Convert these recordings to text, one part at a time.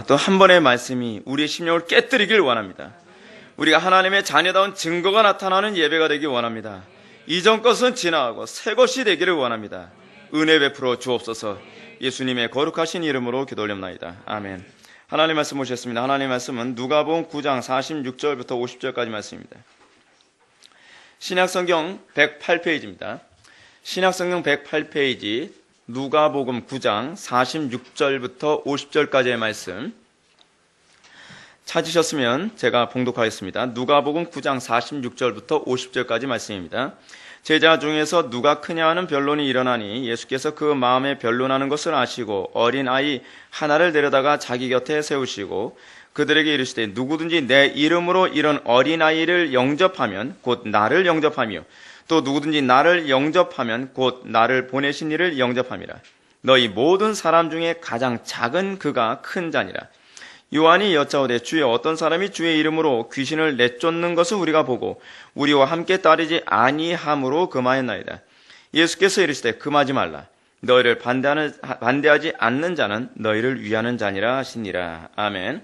또 한 번의 말씀이 우리의 심령을 깨뜨리길 원합니다. 우리가 하나님의 자녀다운 증거가 나타나는 예배가 되길 원합니다. 이전 것은 지나가고 새 것이 되기를 원합니다. 은혜 베풀어 주옵소서. 예수님의 거룩하신 이름으로 기도올렵나이다. 아멘. 하나님 말씀 보셨습니다. 하나님 말씀은 누가복음 9장 46절부터 50절까지 말씀입니다. 신약성경 108페이지입니다. 신약성경 108페이지 누가복음 9장 46절부터 50절까지의 말씀 찾으셨으면 제가 봉독하겠습니다. 누가복음 9장 46절부터 50절까지 말씀입니다. 제자 중에서 누가 크냐 하는 변론이 일어나니 예수께서 그 마음에 변론하는 것을 아시고 어린아이 하나를 데려다가 자기 곁에 세우시고 그들에게 이르시되 누구든지 내 이름으로 이런 어린아이를 영접하면 곧 나를 영접하며 또 누구든지 나를 영접하면 곧 나를 보내신 이를 영접함이라. 너희 모든 사람 중에 가장 작은 그가 큰 자니라. 요한이 여짜오되 주여 어떤 사람이 주의 이름으로 귀신을 내쫓는 것을 우리가 보고 우리와 함께 따르지 아니함으로 금하였나이다. 예수께서 이르시되 금하지 말라. 너희를 반대하지 않는 자는 너희를 위하는 자니라 하시니라. 아멘.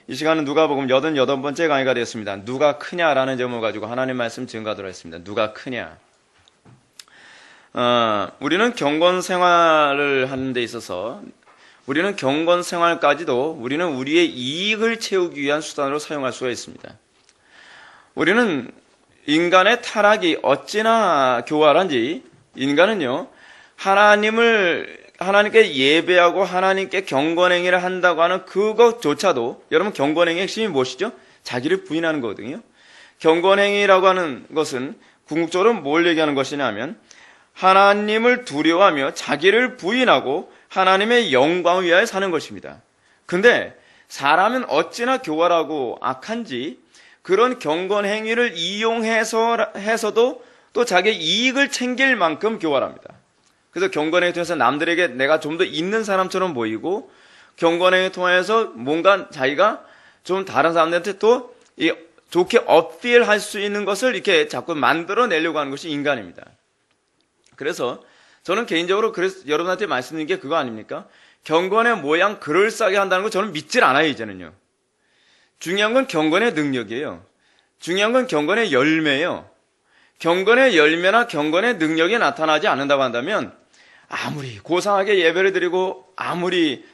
이 시간은 누가복음 88번째 강의가 되었습니다. 누가 크냐라는 제목을 가지고 하나님 말씀 증거하도록 하겠습니다. 누가 크냐. 우리는 경건 생활을 하는 데 있어서 우리는 경건 생활까지도 우리는 우리의 이익을 채우기 위한 수단으로 사용할 수가 있습니다. 우리는 인간의 타락이 어찌나 교활한지 인간은요, 하나님께 예배하고 하나님께 경건행위를 한다고 하는 그것조차도 여러분 경건행위의 핵심이 무엇이죠? 자기를 부인하는 거거든요. 경건행위라고 하는 것은 궁극적으로 뭘 얘기하는 것이냐면 하나님을 두려워하며 자기를 부인하고 하나님의 영광을 위하여 사는 것입니다. 근데 사람은 어찌나 교활하고 악한지 그런 경건행위를 이용해서도 또 자기의 이익을 챙길 만큼 교활합니다. 그래서 경건행위 통해서 남들에게 내가 좀 더 있는 사람처럼 보이고 경건행위 통해서 뭔가 자기가 좀 다른 사람들한테 또 좋게 어필할 수 있는 것을 이렇게 자꾸 만들어내려고 하는 것이 인간입니다. 그래서 저는 개인적으로 여러분한테 말씀드린 게 그거 아닙니까? 경건의 모양 그럴싸하게 한다는 거 저는 믿질 않아요, 이제는요. 중요한 건 경건의 능력이에요. 중요한 건 경건의 열매예요. 경건의 열매나 경건의 능력이 나타나지 않는다고 한다면 아무리 고상하게 예배를 드리고 아무리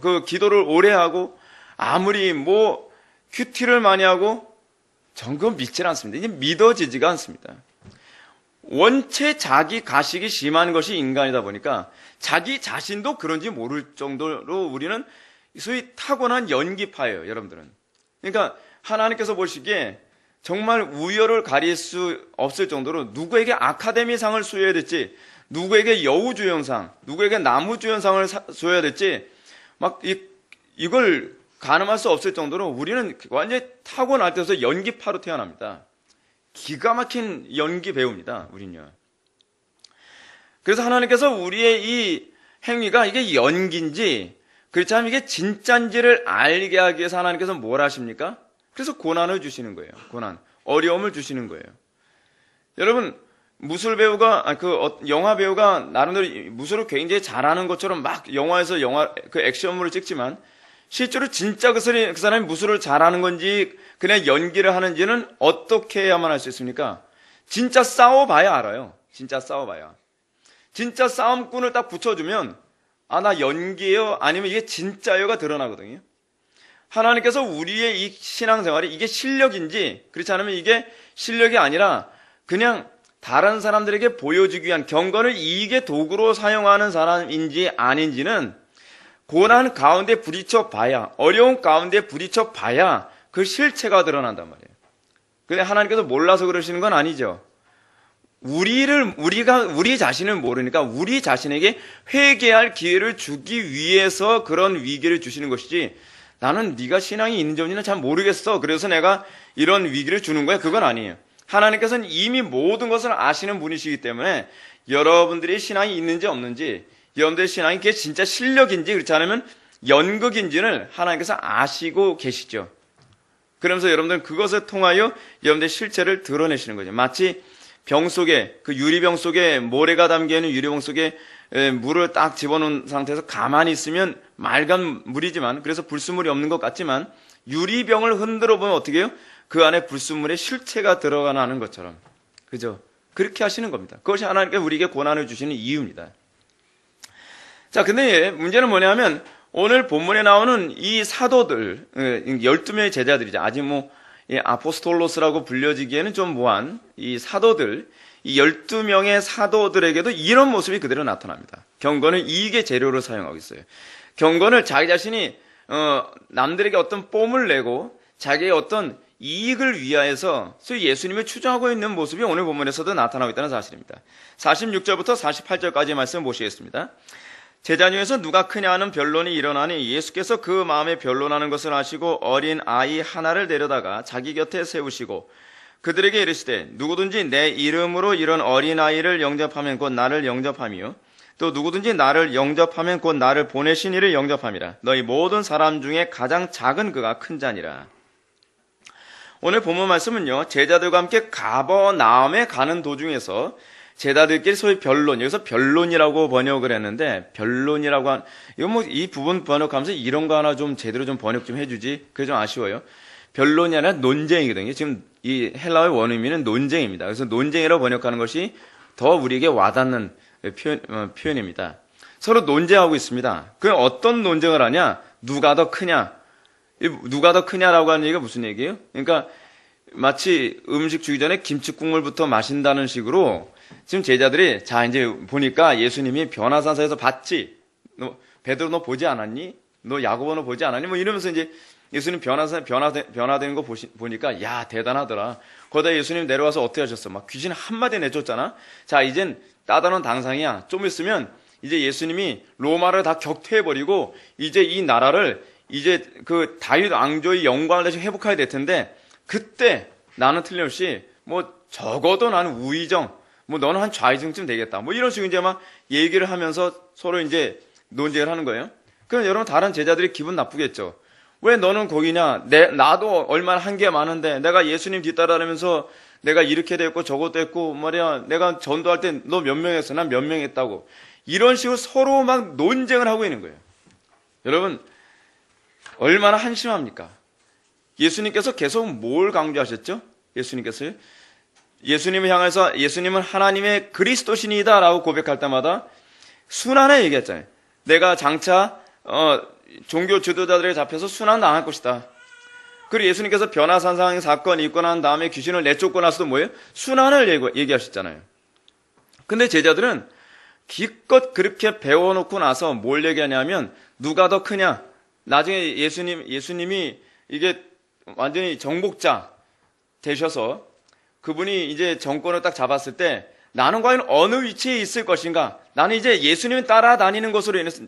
그 기도를 오래 하고 아무리 큐티를 많이 하고 전 그건 믿질 않습니다. 이게 믿어지지가 않습니다. 원체 자기 가식이 심한 것이 인간이다 보니까 자기 자신도 그런지 모를 정도로 우리는 소위 타고난 연기파예요, 여러분들은. 그러니까 하나님께서 보시기에 정말 우열을 가릴 수 없을 정도로 누구에게 아카데미상을 수여해야 될지, 누구에게 여우주연상, 누구에게 나무주연상을 줘야 될지 이걸 가늠할 수 없을 정도로 우리는 완전히 타고날 때부터 연기파로 태어납니다. 기가 막힌 연기 배우입니다, 우리는요. 그래서 하나님께서 우리의 이 행위가 이게 연기인지 그렇지 않으면 이게 진짜인지를 알게 하기 위해서 하나님께서 뭘 하십니까? 그래서 고난을 주시는 거예요. 어려움을 주시는 거예요. 여러분, 영화 배우가 나름대로 무술을 굉장히 잘하는 것처럼 막 영화에서 그 액션물을 찍지만 실제로 진짜 그 사람이 무술을 잘하는 건지 그냥 연기를 하는지는 어떻게 해야만 할 수 있습니까? 진짜 싸워봐야 알아요. 진짜 싸워봐야. 진짜 싸움꾼을 딱 붙여주면 나 연기예요? 아니면 이게 진짜요가 드러나거든요. 하나님께서 우리의 이 신앙생활이 이게 실력인지 그렇지 않으면 이게 실력이 아니라 그냥 다른 사람들에게 보여주기 위한 경건을 이익의 도구로 사용하는 사람인지 아닌지는 고난 가운데 부딪혀 봐야, 어려운 가운데 부딪혀 봐야 그 실체가 드러난단 말이에요. 근데 하나님께서 몰라서 그러시는 건 아니죠. 우리 자신을 모르니까 우리 자신에게 회개할 기회를 주기 위해서 그런 위기를 주시는 것이지, 나는 네가 신앙이 있는지 없는지는 잘 모르겠어, 그래서 내가 이런 위기를 주는 거야, 그건 아니에요. 하나님께서는 이미 모든 것을 아시는 분이시기 때문에 여러분들이 신앙이 있는지 없는지, 여러분들의 신앙이 그게 진짜 실력인지 그렇지 않으면 연극인지를 하나님께서 아시고 계시죠. 그러면서 여러분들은 그것을 통하여 여러분들의 실체를 드러내시는 거죠. 마치 병 속에, 그 유리병 속에 모래가 담겨 있는 유리병 속에 물을 딱 집어넣은 상태에서 가만히 있으면 맑은 물이지만, 그래서 불순물이 없는 것 같지만, 유리병을 흔들어 보면 어떻게 해요? 그 안에 불순물의 실체가 들어가는 것처럼. 그죠? 그렇게 하시는 겁니다. 그것이 하나님께서 우리에게 고난을 주시는 이유입니다. 자, 근데 문제는 뭐냐면, 오늘 본문에 나오는 이 사도들, 12명의 제자들이죠. 아직 아포스톨로스라고 불려지기에는 좀 뭐한 이 사도들, 이 12명의 사도들에게도 이런 모습이 그대로 나타납니다. 경건을 이익의 재료로 사용하고 있어요. 경건을 자기 자신이 남들에게 어떤 뽐을 내고 자기의 어떤 이익을 위하여서 소위 예수님을 추종하고 있는 모습이 오늘 본문에서도 나타나고 있다는 사실입니다. 46절부터 48절까지의 말씀을 보시겠습니다. 제자 중에서 누가 크냐 하는 변론이 일어나니 예수께서 그 마음에 변론하는 것을 아시고 어린 아이 하나를 데려다가 자기 곁에 세우시고 그들에게 이르시되 누구든지 내 이름으로 이런 어린아이를 영접하면 곧 나를 영접함이요 또 누구든지 나를 영접하면 곧 나를 보내신 이를 영접함이라. 너희 모든 사람 중에 가장 작은 그가 큰 자니라. 오늘 본문 말씀은요, 제자들과 함께 가버나움에 가는 도중에서 제자들끼리 소위 변론, 여기서 변론이라고 번역을 했는데, 변론이라고 이거 이 부분 번역하면서 이런 거 하나 좀 제대로 좀 번역 좀 해주지. 그게 좀 아쉬워요. 변론이 아니라 논쟁이거든요. 지금 이 헬라어의 원의미는 논쟁입니다. 그래서 논쟁이라고 번역하는 것이 더 우리에게 와닿는 표현입니다. 서로 논쟁하고 있습니다. 그 어떤 논쟁을 하냐? 누가 더 크냐? 누가 더 크냐라고 하는 얘기가 무슨 얘기예요? 그러니까 마치 음식 주기 전에 김치국물부터 마신다는 식으로 지금 제자들이 자 이제 보니까 예수님이 변화산사에서 봤지? 너 베드로 너 보지 않았니? 너 야고보 너 보지 않았니? 뭐 이러면서 이제 예수님 변화되는 거 보니까 야 대단하더라. 거기다 예수님 내려와서 어떻게 하셨어? 막 귀신 한마디 내쫓잖아. 자 이젠 따다놓은 당상이야. 좀 있으면 이제 예수님이 로마를 다 격퇴해버리고 이제 이 나라를 이제 그 다윗 왕조의 영광을 다시 회복해야 될 텐데 그때 나는 틀림없이 뭐 적어도 나는 우의정 뭐 너는 한 좌의정쯤 되겠다. 뭐 이런 식으로 이제 막 얘기를 하면서 서로 이제 논쟁을 하는 거예요. 그럼 여러분 다른 제자들이 기분 나쁘겠죠. 왜 너는 거기냐? 나도 얼마나 한 게 많은데 내가 예수님 뒤따라다니면서 내가 이렇게 됐고 저것도 했고 말이야 내가 전도할 때 너 몇 명 했어? 난 몇 명 했다고. 이런 식으로 서로 막 논쟁을 하고 있는 거예요. 여러분 얼마나 한심합니까? 예수님께서 계속 뭘 강조하셨죠? 예수님께서요? 예수님을 향해서 예수님은 하나님의 그리스도신이다 라고 고백할 때마다 순환에 얘기했잖아요. 내가 장차 종교 지도자들에 잡혀서 순환당할 것이다. 그리고 예수님께서 변화산상 사건이 있고 난 다음에 귀신을 내쫓고 나서도 뭐예요? 순환을 얘기하셨잖아요. 근데 제자들은 기껏 그렇게 배워놓고 나서 뭘 얘기하냐면 누가 더 크냐? 나중에 예수님이 이게 완전히 정복자 되셔서 그분이 이제 정권을 딱 잡았을 때 나는 과연 어느 위치에 있을 것인가? 나는 이제 예수님 따라다니는 것으로 인해서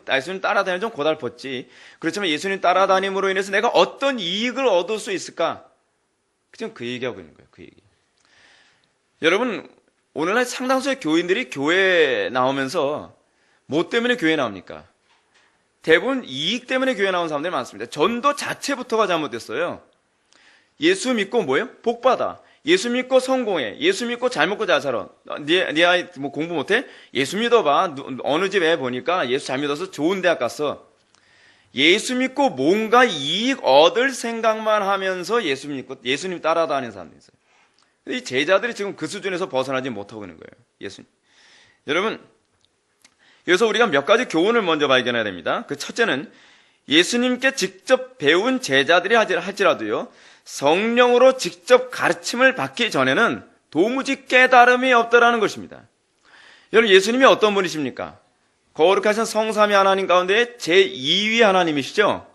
예수님 따라다니면 좀 고달팠지. 그렇지만 예수님 따라다님으로 인해서 내가 어떤 이익을 얻을 수 있을까? 지금 그 얘기하고 있는 거예요. 그 얘기. 여러분 오늘날 상당수의 교인들이 교회에 나오면서 뭐 때문에 교회에 나옵니까? 대부분 이익 때문에 교회에 나온 사람들이 많습니다. 전도 자체부터가 잘못됐어요. 예수 믿고 뭐예요? 복받아. 예수 믿고 성공해. 예수 믿고 잘 먹고 잘 살아. 네 아이 뭐 공부 못해? 예수 믿어봐. 어느 집 애 보니까 예수 잘 믿어서 좋은 대학 갔어. 예수 믿고 뭔가 이익 얻을 생각만 하면서 예수 믿고 예수님 따라다니는 사람들이 있어요. 이 제자들이 지금 그 수준에서 벗어나지 못하고 있는 거예요. 예수님. 여러분 여기서 우리가 몇 가지 교훈을 먼저 발견해야 됩니다. 그 첫째는 예수님께 직접 배운 제자들이 할지라도요. 성령으로 직접 가르침을 받기 전에는 도무지 깨달음이 없다라는 것입니다. 여러분 예수님이 어떤 분이십니까? 거룩하신 성삼위 하나님 가운데 제2위 하나님이시죠?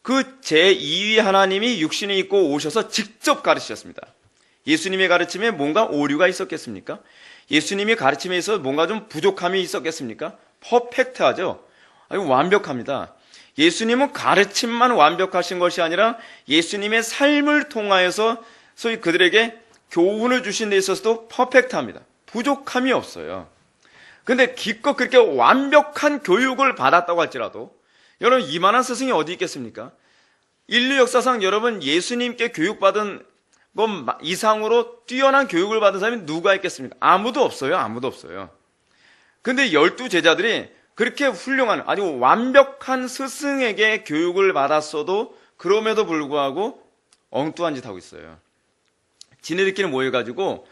그 제2위 하나님이 육신이 있고 오셔서 직접 가르치셨습니다. 예수님의 가르침에 뭔가 오류가 있었겠습니까? 예수님의 가르침에 있어서 뭔가 좀 부족함이 있었겠습니까? 퍼펙트하죠? 아주 완벽합니다. 예수님은 가르침만 완벽하신 것이 아니라 예수님의 삶을 통하여서 소위 그들에게 교훈을 주신 데 있어서도 퍼펙트합니다. 부족함이 없어요. 근데 기껏 그렇게 완벽한 교육을 받았다고 할지라도 여러분 이만한 스승이 어디 있겠습니까? 인류 역사상 여러분 예수님께 교육받은 것 이상으로 뛰어난 교육을 받은 사람이 누가 있겠습니까? 아무도 없어요. 아무도 없어요. 근데 12제자들이 그렇게 훌륭한 아주 완벽한 스승에게 교육을 받았어도 그럼에도 불구하고 엉뚱한 짓 하고 있어요. 지네들끼리 모여가지고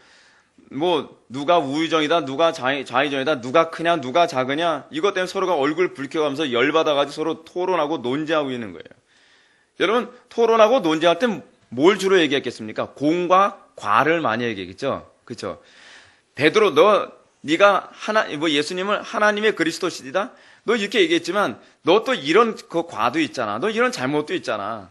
뭐 누가 우유정이다, 누가 좌의정이다, 누가 크냐, 누가 작으냐, 이것 때문에 서로가 얼굴 붉혀가면서 열받아가지고 서로 토론하고 논쟁하고 있는 거예요. 여러분, 토론하고 논쟁할 때 뭘 주로 얘기했겠습니까? 공과 과를 많이 얘기했겠죠. 그렇죠? 베드로, 네가 예수님을 하나님의 그리스도시다. 너 이렇게 얘기했지만 너 또 이런 그 과도 있잖아. 너 이런 잘못도 있잖아.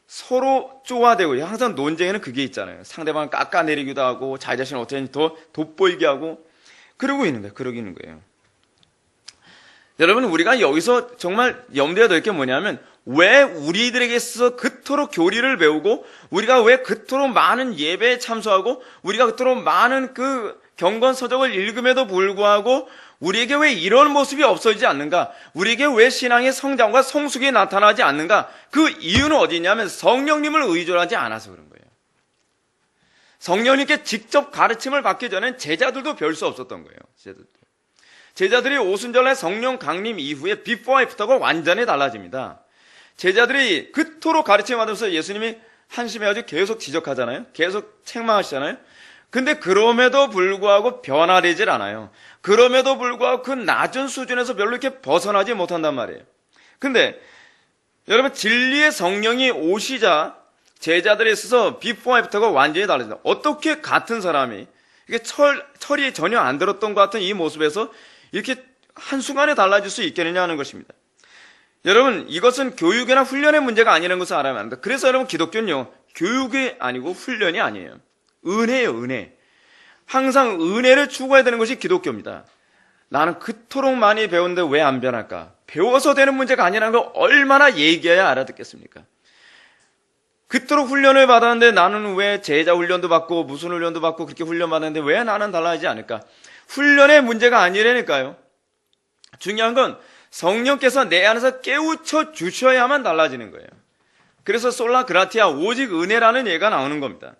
서로 쪼아대고 항상 논쟁에는 그게 있잖아요. 상대방을 깎아내리기도 하고 자기 자신을 어떻게 더 돋보이게 하고 그러고 있는 거예요. 여러분, 우리가 여기서 정말 염두에 둘 게 뭐냐면 왜 우리들에게 있어서 그토록 교리를 배우고 우리가 왜 그토록 많은 예배에 참석하고 우리가 그토록 많은 그 경건서적을 읽음에도 불구하고 우리에게 왜 이런 모습이 없어지지 않는가? 우리에게 왜 신앙의 성장과 성숙이 나타나지 않는가? 그 이유는 어디 있냐면 성령님을 의존하지 않아서 그런 거예요. 성령님께 직접 가르침을 받기 전엔 제자들도 별 수 없었던 거예요. 제자들이 오순절날 성령 강림 이후에 비포와 애프터가 완전히 달라집니다. 제자들이 그토록 가르침을 받으면서 예수님이 한심해가지고 계속 지적하잖아요. 계속 책망하시잖아요. 근데 그럼에도 불구하고 변화되질 않아요. 그럼에도 불구하고 그 낮은 수준에서 별로 이렇게 벗어나지 못한단 말이에요. 근데 여러분, 진리의 성령이 오시자 제자들에 있어서 비포와 애프터가 완전히 달라진다. 어떻게 같은 사람이 이게 철이 전혀 안 들었던 것 같은 이 모습에서 이렇게 한순간에 달라질 수 있겠느냐 하는 것입니다. 여러분, 이것은 교육이나 훈련의 문제가 아니라는 것을 알아야 합니다. 그래서 여러분, 기독교는요, 교육이 아니고 훈련이 아니에요. 은혜예요, 은혜. 항상 은혜를 추구해야 되는 것이 기독교입니다. 나는 그토록 많이 배웠는데 왜 안 변할까? 배워서 되는 문제가 아니라는 걸 얼마나 얘기해야 알아듣겠습니까? 그토록 훈련을 받았는데 나는 왜 제자 훈련도 받고 무슨 훈련도 받고 그렇게 훈련 받았는데 왜 나는 달라지지 않을까? 훈련의 문제가 아니라니까요. 중요한 건 성령께서 내 안에서 깨우쳐 주셔야만 달라지는 거예요. 그래서 솔라 그라티아, 오직 은혜라는 예가 나오는 겁니다.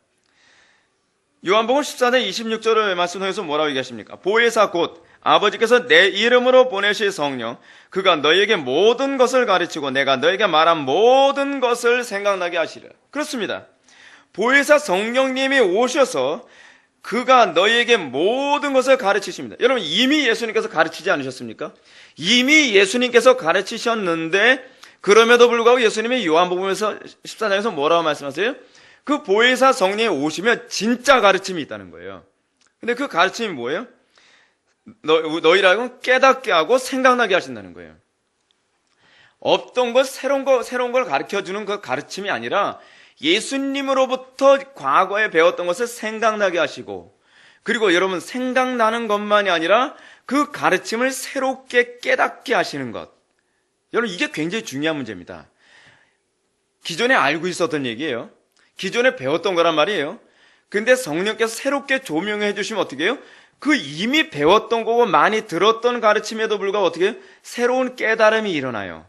요한복음 14장 26절의 말씀 통해서 뭐라고 얘기하십니까? 보혜사 곧 아버지께서 내 이름으로 보내실 성령, 그가 너희에게 모든 것을 가르치고 내가 너희에게 말한 모든 것을 생각나게 하시리라. 그렇습니다. 보혜사 성령님이 오셔서 그가 너희에게 모든 것을 가르치십니다. 여러분, 이미 예수님께서 가르치지 않으셨습니까? 이미 예수님께서 가르치셨는데 그럼에도 불구하고 예수님이 요한복음에서 14장에서 뭐라고 말씀하세요? 그 보혜사 성령이 오시면 진짜 가르침이 있다는 거예요. 근데 그 가르침이 뭐예요? 너희라고 깨닫게 하고 생각나게 하신다는 거예요. 없던 것, 새로운 걸 가르쳐주는 그 가르침이 아니라 예수님으로부터 과거에 배웠던 것을 생각나게 하시고, 그리고 여러분, 생각나는 것만이 아니라 그 가르침을 새롭게 깨닫게 하시는 것. 여러분, 이게 굉장히 중요한 문제입니다. 기존에 알고 있었던 얘기예요. 기존에 배웠던 거란 말이에요. 근데 성령께서 새롭게 조명해 주시면 어떻게 해요? 그 이미 배웠던 거고 많이 들었던 가르침에도 불구하고 어떻게 해요? 새로운 깨달음이 일어나요.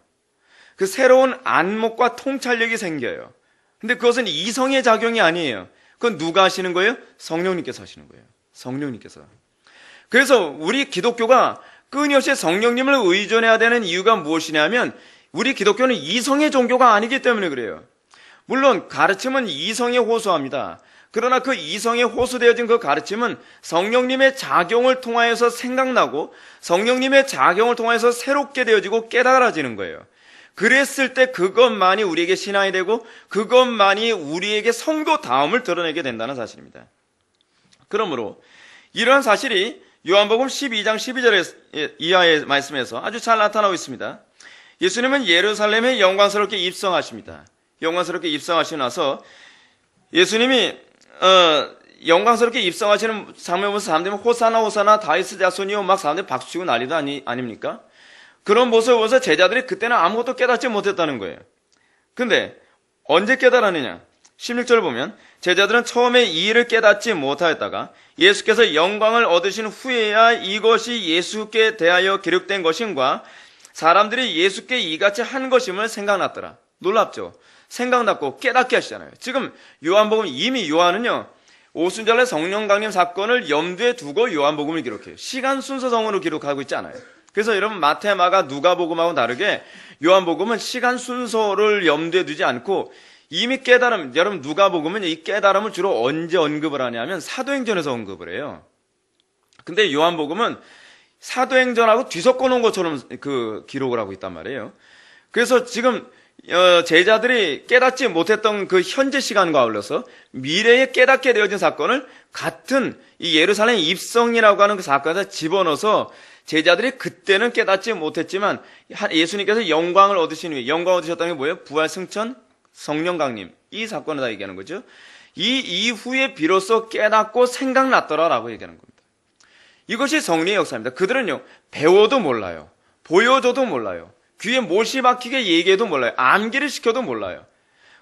그 새로운 안목과 통찰력이 생겨요. 근데 그것은 이성의 작용이 아니에요. 그건 누가 하시는 거예요? 성령님께서 하시는 거예요. 성령님께서. 그래서 우리 기독교가 끊임없이 성령님을 의존해야 되는 이유가 무엇이냐면 우리 기독교는 이성의 종교가 아니기 때문에 그래요. 물론 가르침은 이성에 호소합니다. 그러나 그 이성에 호소되어진 그 가르침은 성령님의 작용을 통하여서 생각나고 성령님의 작용을 통하여서 새롭게 되어지고 깨달아지는 거예요. 그랬을 때 그것만이 우리에게 신앙이 되고 그것만이 우리에게 성도다움을 드러내게 된다는 사실입니다. 그러므로 이러한 사실이 요한복음 12장 12절 이하의 말씀에서 아주 잘 나타나고 있습니다. 예수님은 예루살렘에 영광스럽게 입성하십니다. 영광스럽게 입성하시고 나서 예수님이 영광스럽게 입성하시는 장면 보면서 사람들이 호사나 호사나 다윗의 자손이요 막 사람들이 박수치고 난리도 아닙니까? 그런 모습을 보면서 제자들이 그때는 아무것도 깨닫지 못했다는 거예요. 근데 언제 깨달았느냐? 16절을 보면 제자들은 처음에 이 일을 깨닫지 못하였다가 예수께서 영광을 얻으신 후에야 이것이 예수께 대하여 기록된 것임과 사람들이 예수께 이같이 한 것임을 생각났더라. 놀랍죠? 생각났고 깨닫게 하시잖아요. 지금 요한복음 이미 요한은요 오순절날 성령 강림 사건을 염두에 두고 요한복음을 기록해요. 시간 순서성으로 기록하고 있지 않아요. 그래서 여러분 마태, 마가, 누가복음하고 다르게 요한복음은 시간 순서를 염두에 두지 않고 이미 깨달음, 여러분 누가복음은 이 깨달음을 주로 언제 언급을 하냐면 사도행전에서 언급을 해요. 근데 요한복음은 사도행전하고 뒤섞어 놓은 것처럼 그 기록을 하고 있단 말이에요. 그래서 지금 제자들이 깨닫지 못했던 그 현재 시간과 아울러서 미래에 깨닫게 되어진 사건을 같은 이 예루살렘 입성이라고 하는 그 사건에서 집어넣어서 제자들이 그때는 깨닫지 못했지만 예수님께서 영광을 얻으신 후에, 영광을 얻으셨다는 게 뭐예요? 부활, 승천, 성령 강림, 이 사건을 다 얘기하는 거죠. 이 이후에 비로소 깨닫고 생각났더라라고 얘기하는 겁니다. 이것이 성령의 역사입니다. 그들은요, 배워도 몰라요. 보여줘도 몰라요. 귀에 못이 박히게 얘기해도 몰라요. 암기를 시켜도 몰라요.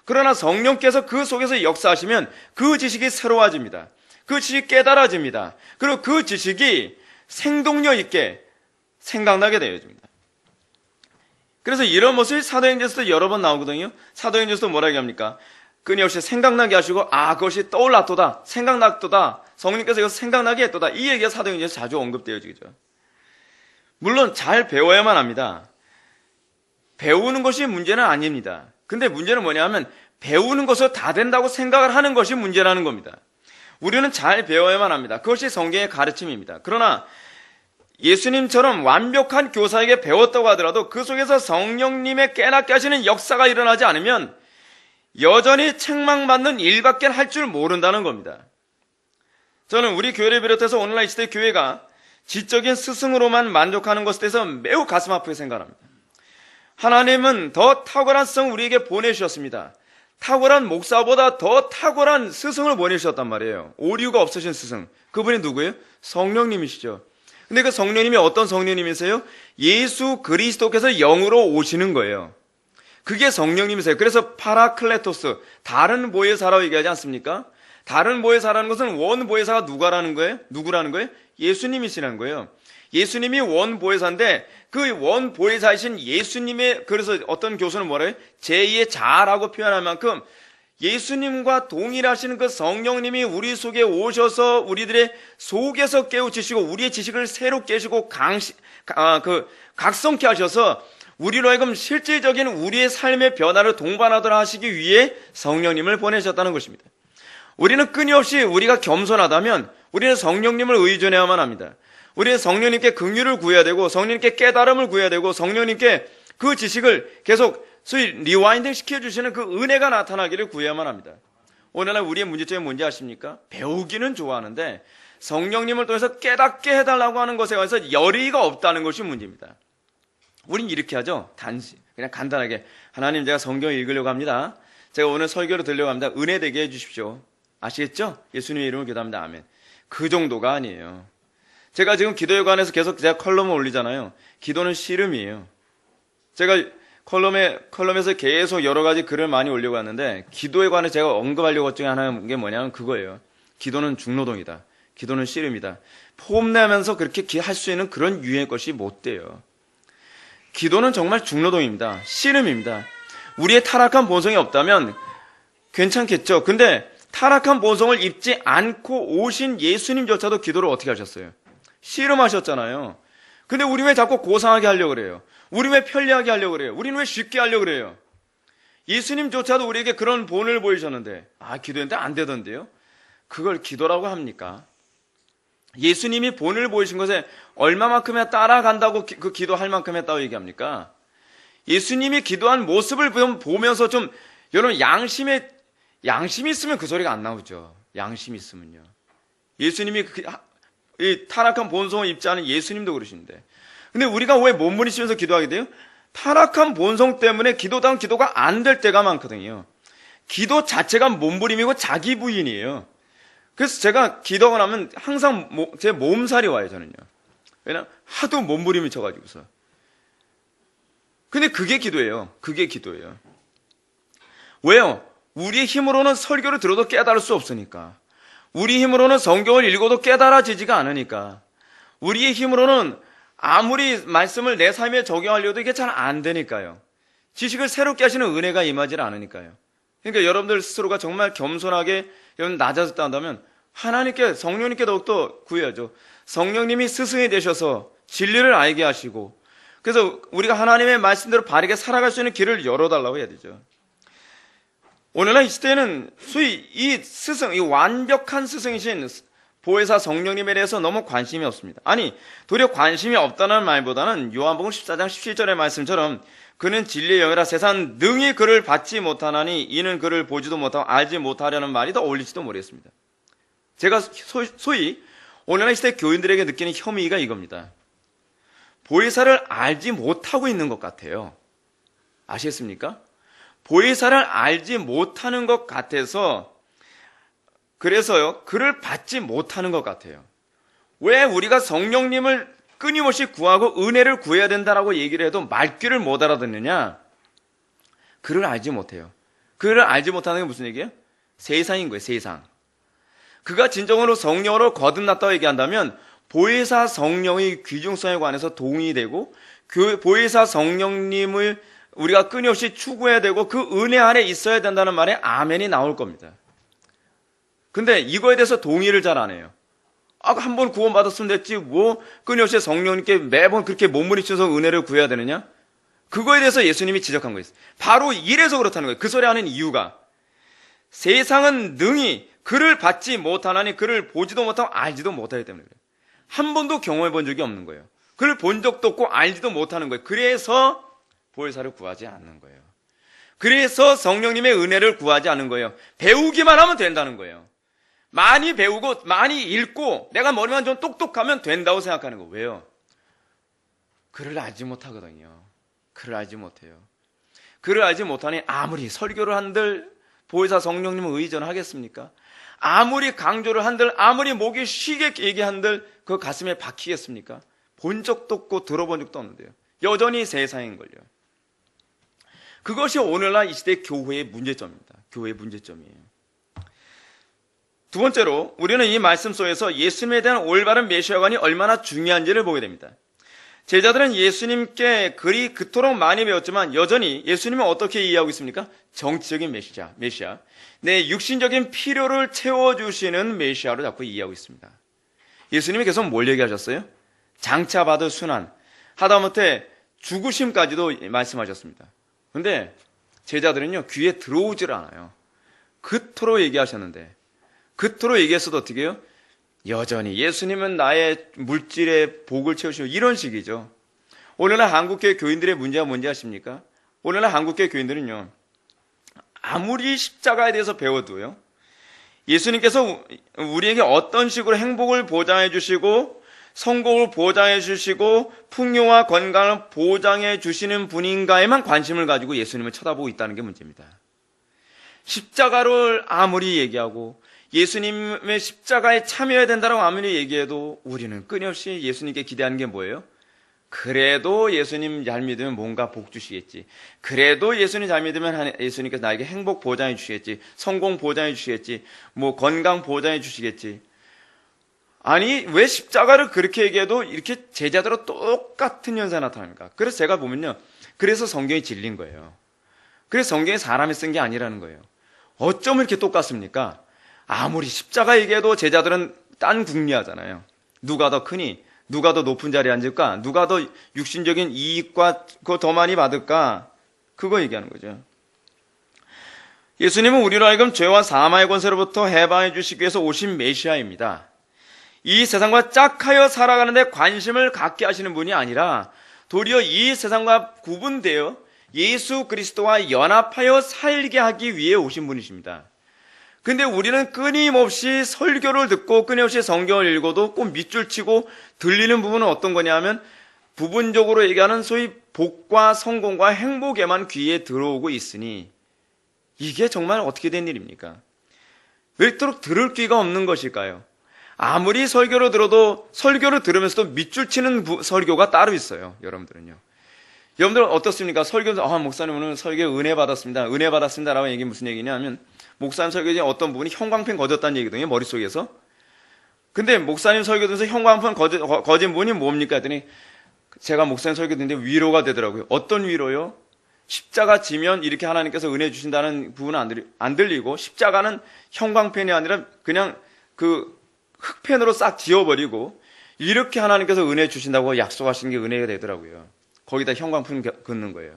그러나 성령께서 그 속에서 역사하시면 그 지식이 새로워집니다. 그 지식이 깨달아집니다. 그리고 그 지식이 생동력 있게 생각나게 되어집니다. 그래서 이런 모습이 사도행전에서도 여러 번 나오거든요. 사도행전에서도 뭐라 얘기합니까? 끊임없이 생각나게 하시고 그것이 떠올랐도다, 생각났도다, 성령께서 이거 생각나게 했도다, 이 얘기가 사도행전에서 자주 언급되어지죠. 물론 잘 배워야만 합니다. 배우는 것이 문제는 아닙니다. 근데 문제는 뭐냐면 배우는 것으로 다 된다고 생각을 하는 것이 문제라는 겁니다. 우리는 잘 배워야만 합니다. 그것이 성경의 가르침입니다. 그러나 예수님처럼 완벽한 교사에게 배웠다고 하더라도 그 속에서 성령님의 깨닫게 하시는 역사가 일어나지 않으면 여전히 책망받는 일밖에 할 줄 모른다는 겁니다. 저는 우리 교회를 비롯해서 오늘날 이 시대 교회가 지적인 스승으로만 만족하는 것에 대해서 매우 가슴 아프게 생각합니다. 하나님은 더 탁월한 스승을 우리에게 보내주셨습니다. 탁월한 목사보다 더 탁월한 스승을 보내주셨단 말이에요. 오류가 없으신 스승. 그분이 누구예요? 성령님이시죠. 근데 그 성령님이 어떤 성령님이세요? 예수 그리스도께서 영으로 오시는 거예요. 그게 성령님이세요. 그래서 파라클레토스, 다른 보혜사라고 얘기하지 않습니까? 다른 보혜사라는 것은 원 보혜사가 누구라는 거예요? 예수님이시라는 거예요. 예수님이 원 보혜사인데 그 원 보혜사이신 예수님의, 그래서 어떤 교수는 뭐라 해요? 제2의 자아라고 표현할 만큼 예수님과 동일하신 그 성령님이 우리 속에 오셔서 우리들의 속에서 깨우치시고 우리의 지식을 새롭게 하시고 각성케 하셔서 우리로 하여금 실질적인 우리의 삶의 변화를 동반하도록 하시기 위해 성령님을 보내셨다는 것입니다. 우리는 끊임없이 우리가 겸손하다면 우리는 성령님을 의존해야만 합니다. 우리는 성령님께 긍휼을 구해야 되고 성령님께 깨달음을 구해야 되고 성령님께 그 지식을 계속 소위 리와인딩 시켜주시는 그 은혜가 나타나기를 구해야만 합니다. 오늘날 우리의 문제점이 뭔지 아십니까? 배우기는 좋아하는데 성령님을 통해서 깨닫게 해달라고 하는 것에 관해서 열의가 없다는 것이 문제입니다. 우린 이렇게 하죠. 그냥 간단하게 하나님, 제가 성경 읽으려고 합니다. 제가 오늘 설교를 들으려고 합니다. 은혜 되게 해주십시오. 아시겠죠? 예수님의 이름으로 기도합니다. 아멘. 그 정도가 아니에요. 제가 지금 기도에 관해서 계속 제가 컬럼을 올리잖아요. 기도는 씨름이에요. 제가 컬럼에서 계속 여러 가지 글을 많이 올리고 왔는데 기도에 관해 제가 언급하려고 것 중에 하나인 게 뭐냐면 그거예요. 기도는 중노동이다. 기도는 씨름이다. 폼내면서 그렇게 할 수 있는 그런 유의 것이 못 돼요. 기도는 정말 중노동입니다. 씨름입니다. 우리의 타락한 본성이 없다면 괜찮겠죠. 근데 타락한 본성을 입지 않고 오신 예수님조차도 기도를 어떻게 하셨어요? 씨름하셨잖아요. 근데 우리 왜 자꾸 고상하게 하려고 그래요? 우리 왜 편리하게 하려고 그래요? 우리는 왜 쉽게 하려고 그래요? 예수님조차도 우리에게 그런 본을 보이셨는데 기도했는데 안 되던데요? 그걸 기도라고 합니까? 예수님이 본을 보이신 것에 얼마만큼이나 따라간다고 그 기도할 만큼 했다고 얘기합니까? 예수님이 기도한 모습을 보면서 좀 여러분 양심이 있으면 그 소리가 안 나오죠. 양심이 있으면요. 예수님이 이 타락한 본성을 입지 않은 예수님도 그러시는데, 근데 우리가 왜 몸부림치면서 기도하게 돼요? 타락한 본성 때문에 기도가 안 될 때가 많거든요. 기도 자체가 몸부림이고 자기 부인이에요. 그래서 제가 기도가 나면 항상 제 몸살이 와요, 저는요. 왜냐면 하도 몸부림을 쳐가지고서. 근데 그게 기도예요. 왜요? 우리의 힘으로는 설교를 들어도 깨달을 수 없으니까. 우리 힘으로는 성경을 읽어도 깨달아지지가 않으니까. 우리의 힘으로는 아무리 말씀을 내 삶에 적용하려도 이게 잘 안 되니까요. 지식을 새롭게 하시는 은혜가 임하지 않으니까요. 그러니까 여러분들 스스로가 정말 겸손하게 여러분 낮아졌다 한다면 하나님께, 성령님께 더욱더 구해야죠. 성령님이 스승이 되셔서 진리를 알게 하시고, 그래서 우리가 하나님의 말씀대로 바르게 살아갈 수 있는 길을 열어달라고 해야 되죠. 오늘날 이 시대에는 소위 이 스승, 이 완벽한 스승이신 보혜사 성령님에 대해서 너무 관심이 없습니다. 아니, 도리어 관심이 없다는 말보다는 요한복음 14장 17절의 말씀처럼 그는 진리의 영이라 세상 능히 그를 받지 못하나니 이는 그를 보지도 못하고 알지 못하려는 말이 더 어울릴지도 모르겠습니다. 제가 소위 오늘날 이 시대 교인들에게 느끼는 혐의가 이겁니다. 보혜사를 알지 못하고 있는 것 같아요. 아시겠습니까? 보혜사를 알지 못하는 것 같아서 그래서요, 그를 받지 못하는 것 같아요. 왜 우리가 성령님을 끊임없이 구하고 은혜를 구해야 된다라고 얘기를 해도 말귀를 못 알아듣느냐? 그를 알지 못해요. 그를 알지 못하는 게 무슨 얘기예요? 세상인 거예요, 세상. 그가 진정으로 성령으로 거듭났다고 얘기한다면 보혜사 성령의 귀중성에 관해서 동의되고 그 보혜사 성령님을 우리가 끊임없이 추구해야 되고 그 은혜 안에 있어야 된다는 말에 아멘이 나올 겁니다. 근데 이거에 대해서 동의를 잘 안 해요. 한 번 구원받았으면 됐지 뭐 끊임없이 성령님께 매번 그렇게 몸부림쳐서 은혜를 구해야 되느냐? 그거에 대해서 예수님이 지적한 거예요. 바로 이래서 그렇다는 거예요. 그 소리 하는 이유가 세상은 능히 그를 받지 못하나니 그를 보지도 못하고 알지도 못하기 때문에 그래요. 한 번도 경험해 본 적이 없는 거예요. 그를 본 적도 없고 알지도 못하는 거예요. 그래서 보혜사를 구하지 않는 거예요. 그래서 성령님의 은혜를 구하지 않는 거예요. 배우기만 하면 된다는 거예요. 많이 배우고 많이 읽고 내가 머리만 좀 똑똑하면 된다고 생각하는 거. 왜요? 그를 알지 못하거든요. 그를 알지 못해요. 그를 알지 못하니 아무리 설교를 한들 보혜사 성령님을 의존하겠습니까? 아무리 강조를 한들 아무리 목이 쉬게 얘기한들 그 가슴에 박히겠습니까? 본 적도 없고 들어본 적도 없는데요. 여전히 세상인걸요. 그것이 오늘날 이 시대 교회의 문제점입니다. 교회의 문제점이에요. 두 번째로 우리는 이 말씀 속에서 예수님에 대한 올바른 메시아관이 얼마나 중요한지를 보게 됩니다. 제자들은 예수님께 그리 그토록 많이 배웠지만 여전히 예수님은 어떻게 이해하고 있습니까? 정치적인 메시아. 내 육신적인 필요를 채워주시는 메시아로 자꾸 이해하고 있습니다. 예수님이 계속 뭘 얘기하셨어요? 장차 받을 순환, 하다못해 죽으심까지도 말씀하셨습니다. 그런데 제자들은요, 귀에 들어오질 않아요. 그토록 얘기하셨는데, 그토록 얘기했어도 어떻게 해요? 여전히 예수님은 나의 물질의 복을 채우시고 이런 식이죠. 오늘날 한국교회 교인들의 문제가 뭔지 아십니까? 오늘날 한국교회 교인들은요, 아무리 십자가에 대해서 배워도요, 예수님께서 우리에게 어떤 식으로 행복을 보장해 주시고 성공을 보장해 주시고 풍요와 건강을 보장해 주시는 분인가에만 관심을 가지고 예수님을 쳐다보고 있다는 게 문제입니다. 십자가를 아무리 얘기하고 예수님의 십자가에 참여해야 된다고 아무리 얘기해도 우리는 끊임없이 예수님께 기대하는 게 뭐예요? 그래도 예수님 잘 믿으면 뭔가 복 주시겠지. 그래도 예수님 잘 믿으면 예수님께서 나에게 행복 보장해 주시겠지. 성공 보장해 주시겠지. 뭐 건강 보장해 주시겠지. 아니 왜 십자가를 그렇게 얘기해도 이렇게 제자들과 똑같은 현상이 나타납니까? 그래서 제가 보면요, 그래서 성경이 진리인 거예요. 그래서 성경이 사람이 쓴 게 아니라는 거예요. 어쩜 이렇게 똑같습니까? 아무리 십자가 얘기해도 제자들은 딴 궁리하잖아요. 누가 더 크니? 누가 더 높은 자리에 앉을까? 누가 더 육신적인 이익과 그거 더 많이 받을까? 그거 얘기하는 거죠. 예수님은 우리로 하여금 죄와 사망의 권세로부터 해방해 주시기 위해서 오신 메시아입니다. 이 세상과 짝하여 살아가는데 관심을 갖게 하시는 분이 아니라 도리어 이 세상과 구분되어 예수 그리스도와 연합하여 살게 하기 위해 오신 분이십니다. 근데 우리는 끊임없이 설교를 듣고 끊임없이 성경을 읽어도 꼭 밑줄 치고 들리는 부분은 어떤 거냐 하면 부분적으로 얘기하는 소위 복과 성공과 행복에만 귀에 들어오고 있으니 이게 정말 어떻게 된 일입니까? 왜 이토록 들을 귀가 없는 것일까요? 아무리 설교를 들어도 설교를 들으면서도 밑줄 치는 설교가 따로 있어요. 여러분들은요. 여러분들 어떻습니까? 설교에서 목사님 오늘 설교 은혜 받았습니다. 은혜 받았습니다라고 얘기 무슨 얘기냐 하면 목사님 설교 중에 어떤 부분이 형광펜 거졌다는 얘기거든요. 머릿속에서. 근데 목사님 설교 들으면서 형광펜 거진 부분이 뭡니까? 했더니 제가 목사님 설교 듣는데 위로가 되더라고요. 어떤 위로요? 십자가 지면 이렇게 하나님께서 은혜 주신다는 부분은 안 들리고 십자가는 형광펜이 아니라 그냥 그 흙펜으로 싹 지워버리고 이렇게 하나님께서 은혜 주신다고 약속하신 게 은혜가 되더라고요. 거기다 형광펜 긋는 거예요.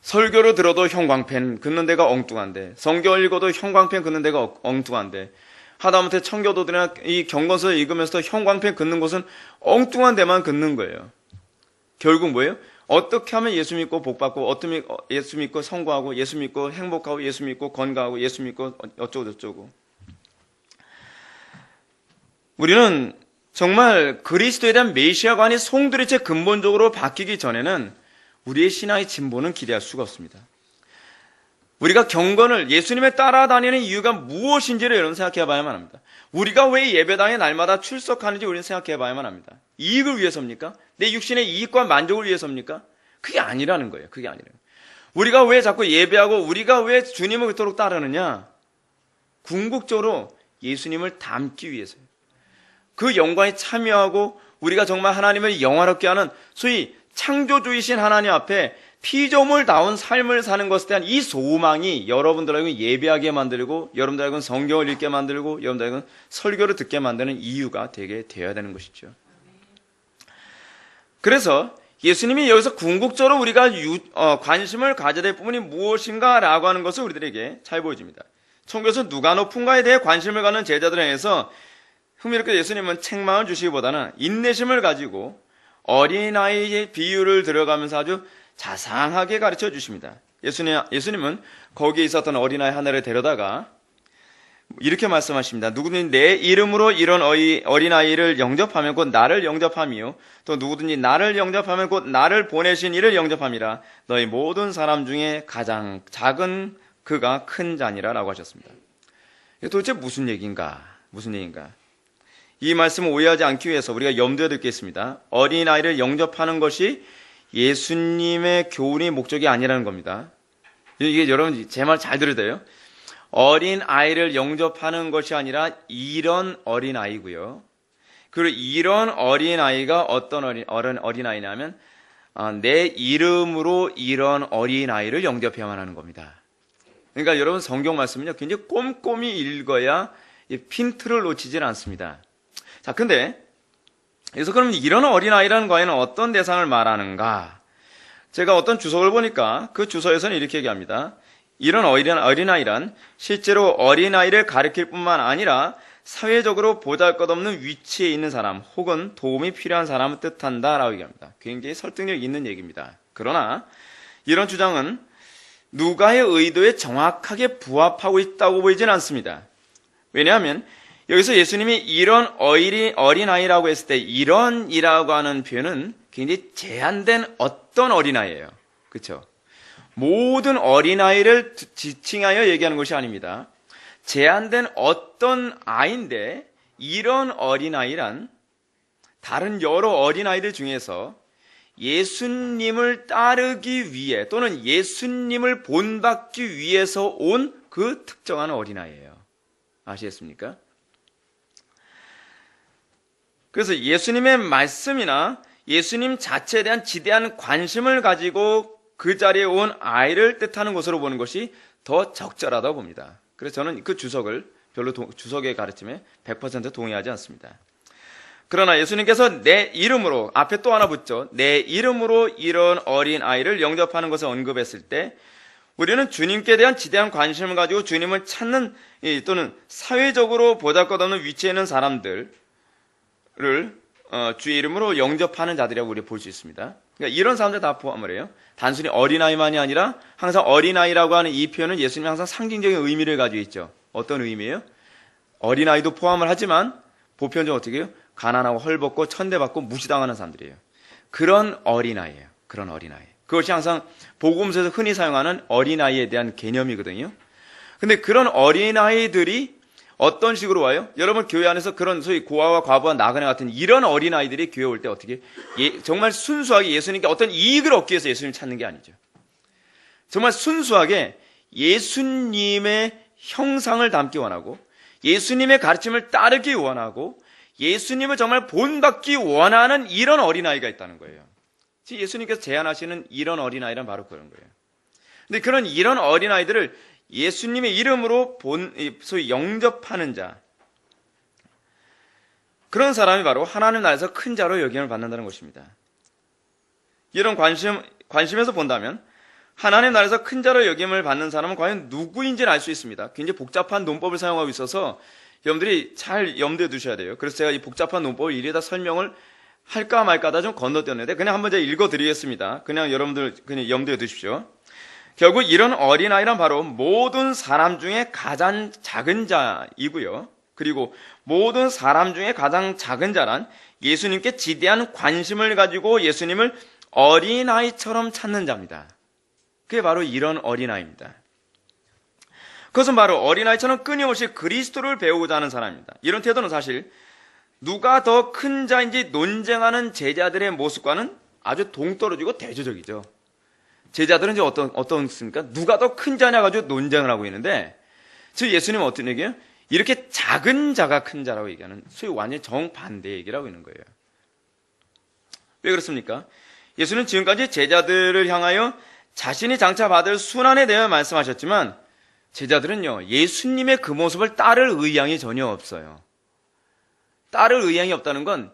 설교로 들어도 형광펜 긋는 데가 엉뚱한데, 성경 읽어도 형광펜 긋는 데가 엉뚱한데, 하다못해 청교도들이나 이 경건서 읽으면서도 형광펜 긋는 곳은 엉뚱한 데만 긋는 거예요. 결국 뭐예요? 어떻게 하면 예수 믿고 복받고, 어떻게 예수 믿고 성공하고, 예수 믿고 행복하고, 예수 믿고 건강하고, 예수 믿고 어쩌고 저쩌고. 우리는 정말 그리스도에 대한 메시아관이 송두리째 근본적으로 바뀌기 전에는 우리의 신앙의 진보는 기대할 수가 없습니다. 우리가 경건을 예수님에 따라다니는 이유가 무엇인지를 여러분 생각해 봐야만 합니다. 우리가 왜 예배당에 날마다 출석하는지 우리는 생각해 봐야만 합니다. 이익을 위해서입니까? 내 육신의 이익과 만족을 위해서입니까? 그게 아니라는 거예요. 그게 아니라는 거예요. 우리가 왜 자꾸 예배하고 우리가 왜 주님을 그토록 따르느냐? 궁극적으로 예수님을 닮기 위해서요. 그 영광에 참여하고 우리가 정말 하나님을 영화롭게 하는 소위 창조주이신 하나님 앞에 피조물다운 삶을 사는 것에 대한 이 소망이 여러분들에게 예배하게 만들고, 여러분들에게 성경을 읽게 만들고, 여러분들에게 설교를 듣게 만드는 이유가 되게 되어야 되는 것이죠. 그래서 예수님이 여기서 궁극적으로 우리가 관심을 가져야 될 부분이 무엇인가라고 하는 것을 우리들에게 잘 보여집니다. 천국에서 누가 높은가에 대해 관심을 갖는 제자들에 의해서 흥미롭게 예수님은 책망을 주시기보다는 인내심을 가지고 어린아이의 비유를 들어가면서 아주 자상하게 가르쳐 주십니다. 예수님은 거기에 있었던 어린아이 하나를 데려다가 이렇게 말씀하십니다. 누구든지 내 이름으로 이런 어린아이를 영접하면 곧 나를 영접함이요, 또 누구든지 나를 영접하면 곧 나를 보내신 이를 영접함이라. 너희 모든 사람 중에 가장 작은 그가 큰 자니라 라고 하셨습니다. 이게 도대체 무슨 얘기인가? 이 말씀을 오해하지 않기 위해서 우리가 염두에 둘 게 있습니다. 어린아이를 영접하는 것이 예수님의 교훈이 목적이 아니라는 겁니다. 이게 여러분 제 말 잘 들어야 돼요. 어린아이를 영접하는 것이 아니라 이런 어린아이고요. 그리고 이런 어린아이가 어떤 어린아이냐면 내 이름으로 이런 어린아이를 영접해야만 하는 겁니다. 그러니까 여러분 성경 말씀은요, 굉장히 꼼꼼히 읽어야 핀트를 놓치질 않습니다. 자, 근데 그래서 그럼 이런 어린아이라는 과연 어떤 대상을 말하는가? 제가 어떤 주석을 보니까 그 주석에서는 이렇게 얘기합니다. 이런 어린아이란 실제로 어린아이를 가리킬 뿐만 아니라 사회적으로 보잘것없는 위치에 있는 사람 혹은 도움이 필요한 사람을 뜻한다라고 얘기합니다. 굉장히 설득력 있는 얘기입니다. 그러나 이런 주장은 누가의 의도에 정확하게 부합하고 있다고 보이지는 않습니다. 왜냐하면 여기서 예수님이 이런 어린아이라고 했을 때 이런이라고 하는 표현은 굉장히 제한된 어떤 어린아이예요. 그렇죠? 모든 어린아이를 지칭하여 얘기하는 것이 아닙니다. 제한된 어떤 아이인데 이런 어린아이란 다른 여러 어린아이들 중에서 예수님을 따르기 위해 또는 예수님을 본받기 위해서 온 그 특정한 어린아이예요. 아시겠습니까? 그래서 예수님의 말씀이나 예수님 자체에 대한 지대한 관심을 가지고 그 자리에 온 아이를 뜻하는 것으로 보는 것이 더 적절하다고 봅니다. 그래서 저는 그 주석을 별로 주석의 가르침에 100% 동의하지 않습니다. 그러나 예수님께서 내 이름으로, 앞에 또 하나 붙죠. 내 이름으로 이런 어린 아이를 영접하는 것을 언급했을 때 우리는 주님께 대한 지대한 관심을 가지고 주님을 찾는 또는 사회적으로 보잘것없는 위치에 있는 사람들을 주의 이름으로 영접하는 자들이라고 우리가 볼 수 있습니다. 그러니까 이런 사람들 다 포함을 해요. 단순히 어린아이만이 아니라 항상 어린아이라고 하는 이 표현은 예수님이 항상 상징적인 의미를 가지고 있죠. 어떤 의미예요? 어린아이도 포함을 하지만 보편적으로 어떻게 해요? 가난하고 헐벗고 천대받고 무시당하는 사람들이에요. 그런 어린아이예요. 그런 어린아이. 그것이 항상 복음서에서 흔히 사용하는 어린아이에 대한 개념이거든요. 근데 그런 어린아이들이 어떤 식으로 와요? 여러분 교회 안에서 그런 소위 고아와 과부와 나그네 같은 이런 어린아이들이 교회 올 때 어떻게 정말 순수하게 예수님께 어떤 이익을 얻기 위해서 예수님을 찾는 게 아니죠. 정말 순수하게 예수님의 형상을 담기 원하고 예수님의 가르침을 따르기 원하고 예수님을 정말 본받기 원하는 이런 어린아이가 있다는 거예요. 지금 예수님께서 제안하시는 이런 어린아이란 바로 그런 거예요. 근데 이런 어린아이들을 예수님의 이름으로 소위 영접하는 자, 그런 사람이 바로 하나님 나라에서 큰 자로 여김을 받는다는 것입니다. 이런 관심에서 본다면 하나님 나라에서 큰 자로 여김을 받는 사람은 과연 누구인지를 알 수 있습니다. 굉장히 복잡한 논법을 사용하고 있어서 여러분들이 잘 염두에 두셔야 돼요. 그래서 제가 이 복잡한 논법을 일일이 설명을 할까 말까다 좀 건너뛰었는데 그냥 한번 제가 읽어드리겠습니다. 그냥 여러분들 그냥 염두에 두십시오. 결국 이런 어린아이란 바로 모든 사람 중에 가장 작은 자이고요. 그리고 모든 사람 중에 가장 작은 자란 예수님께 지대한 관심을 가지고 예수님을 어린아이처럼 찾는 자입니다. 그게 바로 이런 어린아이입니다. 그것은 바로 어린아이처럼 끊임없이 그리스도를 배우고자 하는 사람입니다. 이런 태도는 사실 누가 더 큰 자인지 논쟁하는 제자들의 모습과는 아주 동떨어지고 대조적이죠. 제자들은 이제 어떻습니까? 누가 더 큰 자냐 가지고 논쟁을 하고 있는데, 즉 예수님은 어떤 얘기예요? 이렇게 작은 자가 큰 자라고 얘기하는 소위 완전히 정반대 얘기를 하고 있는 거예요. 왜 그렇습니까? 예수는 지금까지 제자들을 향하여 자신이 장차 받을 순환에 대해 말씀하셨지만 제자들은요, 예수님의 그 모습을 따를 의향이 전혀 없어요. 따를 의향이 없다는 건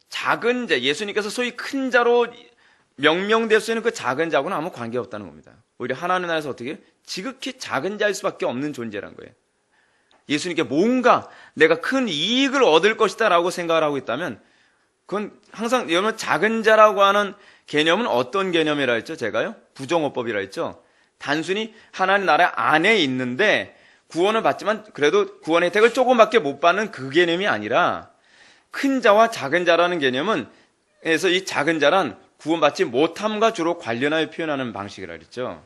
작은 자, 예수님께서 소위 큰 자로 명명될 수 있는 그 작은 자하고는 아무 관계없다는 겁니다. 오히려 하나님 나라에서 어떻게 지극히 작은 자일 수밖에 없는 존재란 거예요. 예수님께 뭔가 내가 큰 이익을 얻을 것이다 라고 생각을 하고 있다면 그건 항상 여러분 작은 자라고 하는 개념은 어떤 개념이라 했죠? 제가요? 부정어법이라 했죠? 단순히 하나님 나라 안에 있는데 구원을 받지만 그래도 구원 혜택을 조금밖에 못 받는 그 개념이 아니라 큰 자와 작은 자라는 개념은 그래서 이 작은 자란 구원받지 못함과 주로 관련하여 표현하는 방식이라 그랬죠.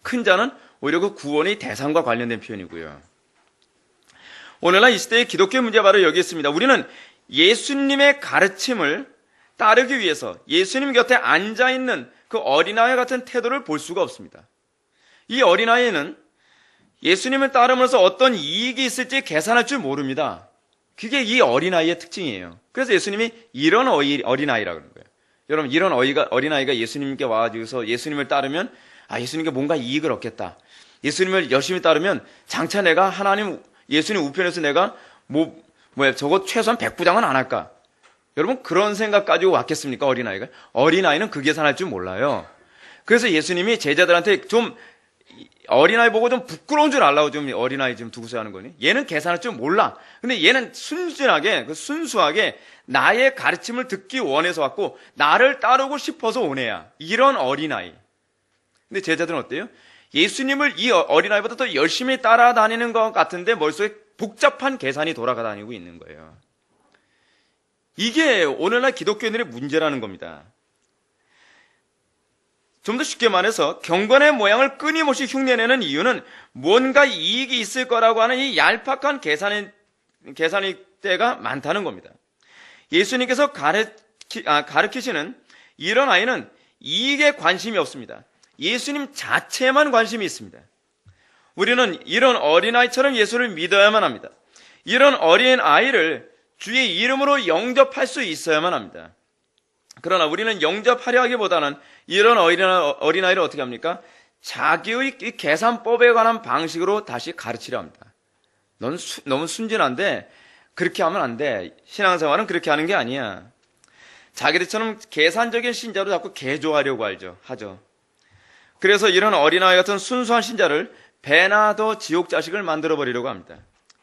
큰 자는 오히려 그 구원의 대상과 관련된 표현이고요. 오늘날 이 시대의 기독교 문제가 바로 여기 있습니다. 우리는 예수님의 가르침을 따르기 위해서 예수님 곁에 앉아있는 그 어린아이 같은 태도를 볼 수가 없습니다. 이 어린아이는 예수님을 따름으로써 어떤 이익이 있을지 계산할 줄 모릅니다. 그게 이 어린아이의 특징이에요. 그래서 예수님이 이런 어린아이라고 그러는 거예요. 여러분, 이런 어린아이가 예수님께 와가지고서 예수님을 따르면 예수님께 뭔가 이익을 얻겠다. 예수님을 열심히 따르면 장차 내가 예수님 우편에서 내가 저거 최소한 100부장은 안 할까? 여러분, 그런 생각 가지고 왔겠습니까? 어린아이가? 어린아이는 그 계산할 줄 몰라요. 그래서 예수님이 제자들한테 좀 어린아이 보고 좀 부끄러운 줄 알라고 좀 어린아이 좀 두고서 하는 거니? 얘는 계산할 줄 몰라. 근데 얘는 순수하게 나의 가르침을 듣기 원해서 왔고 나를 따르고 싶어서 온 애야. 이런 어린아이. 근데 제자들은 어때요? 예수님을 이 어린아이보다 더 열심히 따라다니는 것 같은데 머릿속에 복잡한 계산이 돌아다니고 있는 거예요. 이게 오늘날 기독교인들의 문제라는 겁니다. 좀 더 쉽게 말해서 경건의 모양을 끊임없이 흉내내는 이유는 뭔가 이익이 있을 거라고 하는 이 얄팍한 계산의 때가 많다는 겁니다. 예수님께서 가르치시는 이런 아이는 이익에 관심이 없습니다. 예수님 자체에만 관심이 있습니다. 우리는 이런 어린아이처럼 예수를 믿어야만 합니다. 이런 어린아이를 주의 이름으로 영접할 수 있어야만 합니다. 그러나 우리는 영접하려 하기보다는 이런 어린아이를 어떻게 합니까? 자기의 계산법에 관한 방식으로 다시 가르치려 합니다. 넌 너무 순진한데 그렇게 하면 안 돼. 신앙생활은 그렇게 하는 게 아니야. 자기들처럼 계산적인 신자로 자꾸 개조하려고 하죠. 그래서 이런 어린아이 같은 순수한 신자를 배나 더 지옥 자식을 만들어버리려고 합니다.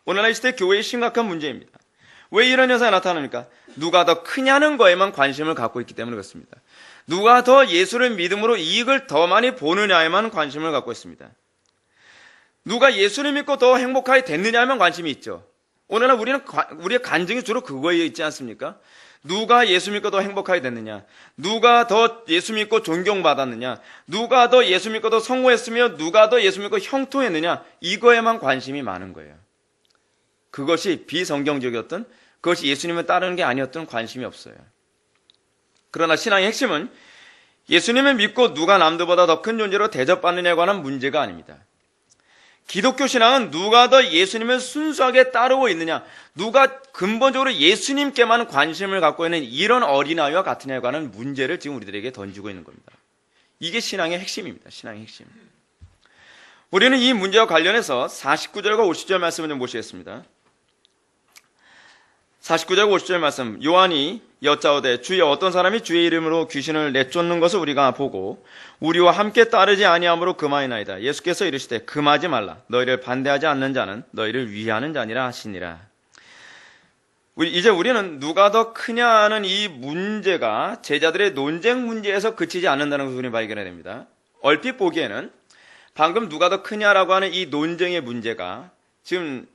오늘날 이 시대 교회의 심각한 문제입니다. 왜 이런 현상이 나타납니까? 누가 더 크냐는 거에만 관심을 갖고 있기 때문에 그렇습니다. 누가 더 예수를 믿음으로 이익을 더 많이 보느냐에만 관심을 갖고 있습니다. 누가 예수를 믿고 더 행복하게 됐느냐에만 관심이 있죠. 오늘날 우리의 간증이 주로 그거에 있지 않습니까? 누가 예수 믿고 더 행복하게 됐느냐? 누가 더 예수 믿고 존경받았느냐? 누가 더 예수 믿고 더 성공했으며 누가 더 예수 믿고 형통했느냐? 이거에만 관심이 많은 거예요. 그것이 비성경적이었던, 그것이 예수님을 따르는 게 아니었던 관심이 없어요. 그러나 신앙의 핵심은 예수님을 믿고 누가 남들보다 더 큰 존재로 대접받느냐에 관한 문제가 아닙니다. 기독교 신앙은 누가 더 예수님을 순수하게 따르고 있느냐, 누가 근본적으로 예수님께만 관심을 갖고 있는 이런 어린아이와 같으냐에 관한 문제를 지금 우리들에게 던지고 있는 겁니다. 이게 신앙의 핵심입니다. 신앙의 핵심. 우리는 이 문제와 관련해서 49절과 50절 말씀을 좀 보시겠습니다. 49절 50절 말씀, 요한이 여짜오되 주여 어떤 사람이 주의 이름으로 귀신을 내쫓는 것을 우리가 보고 우리와 함께 따르지 아니함으로 금하이나이다. 예수께서 이르시되 금하지 말라. 너희를 반대하지 않는 자는 너희를 위하는 자니라 하시니라. 이제 우리는 누가 더 크냐는 이 문제가 제자들의 논쟁 문제에서 그치지 않는다는 것을 우리는 발견해야 됩니다. 얼핏 보기에는 방금 누가 더 크냐라고 하는 이 논쟁의 문제가 지금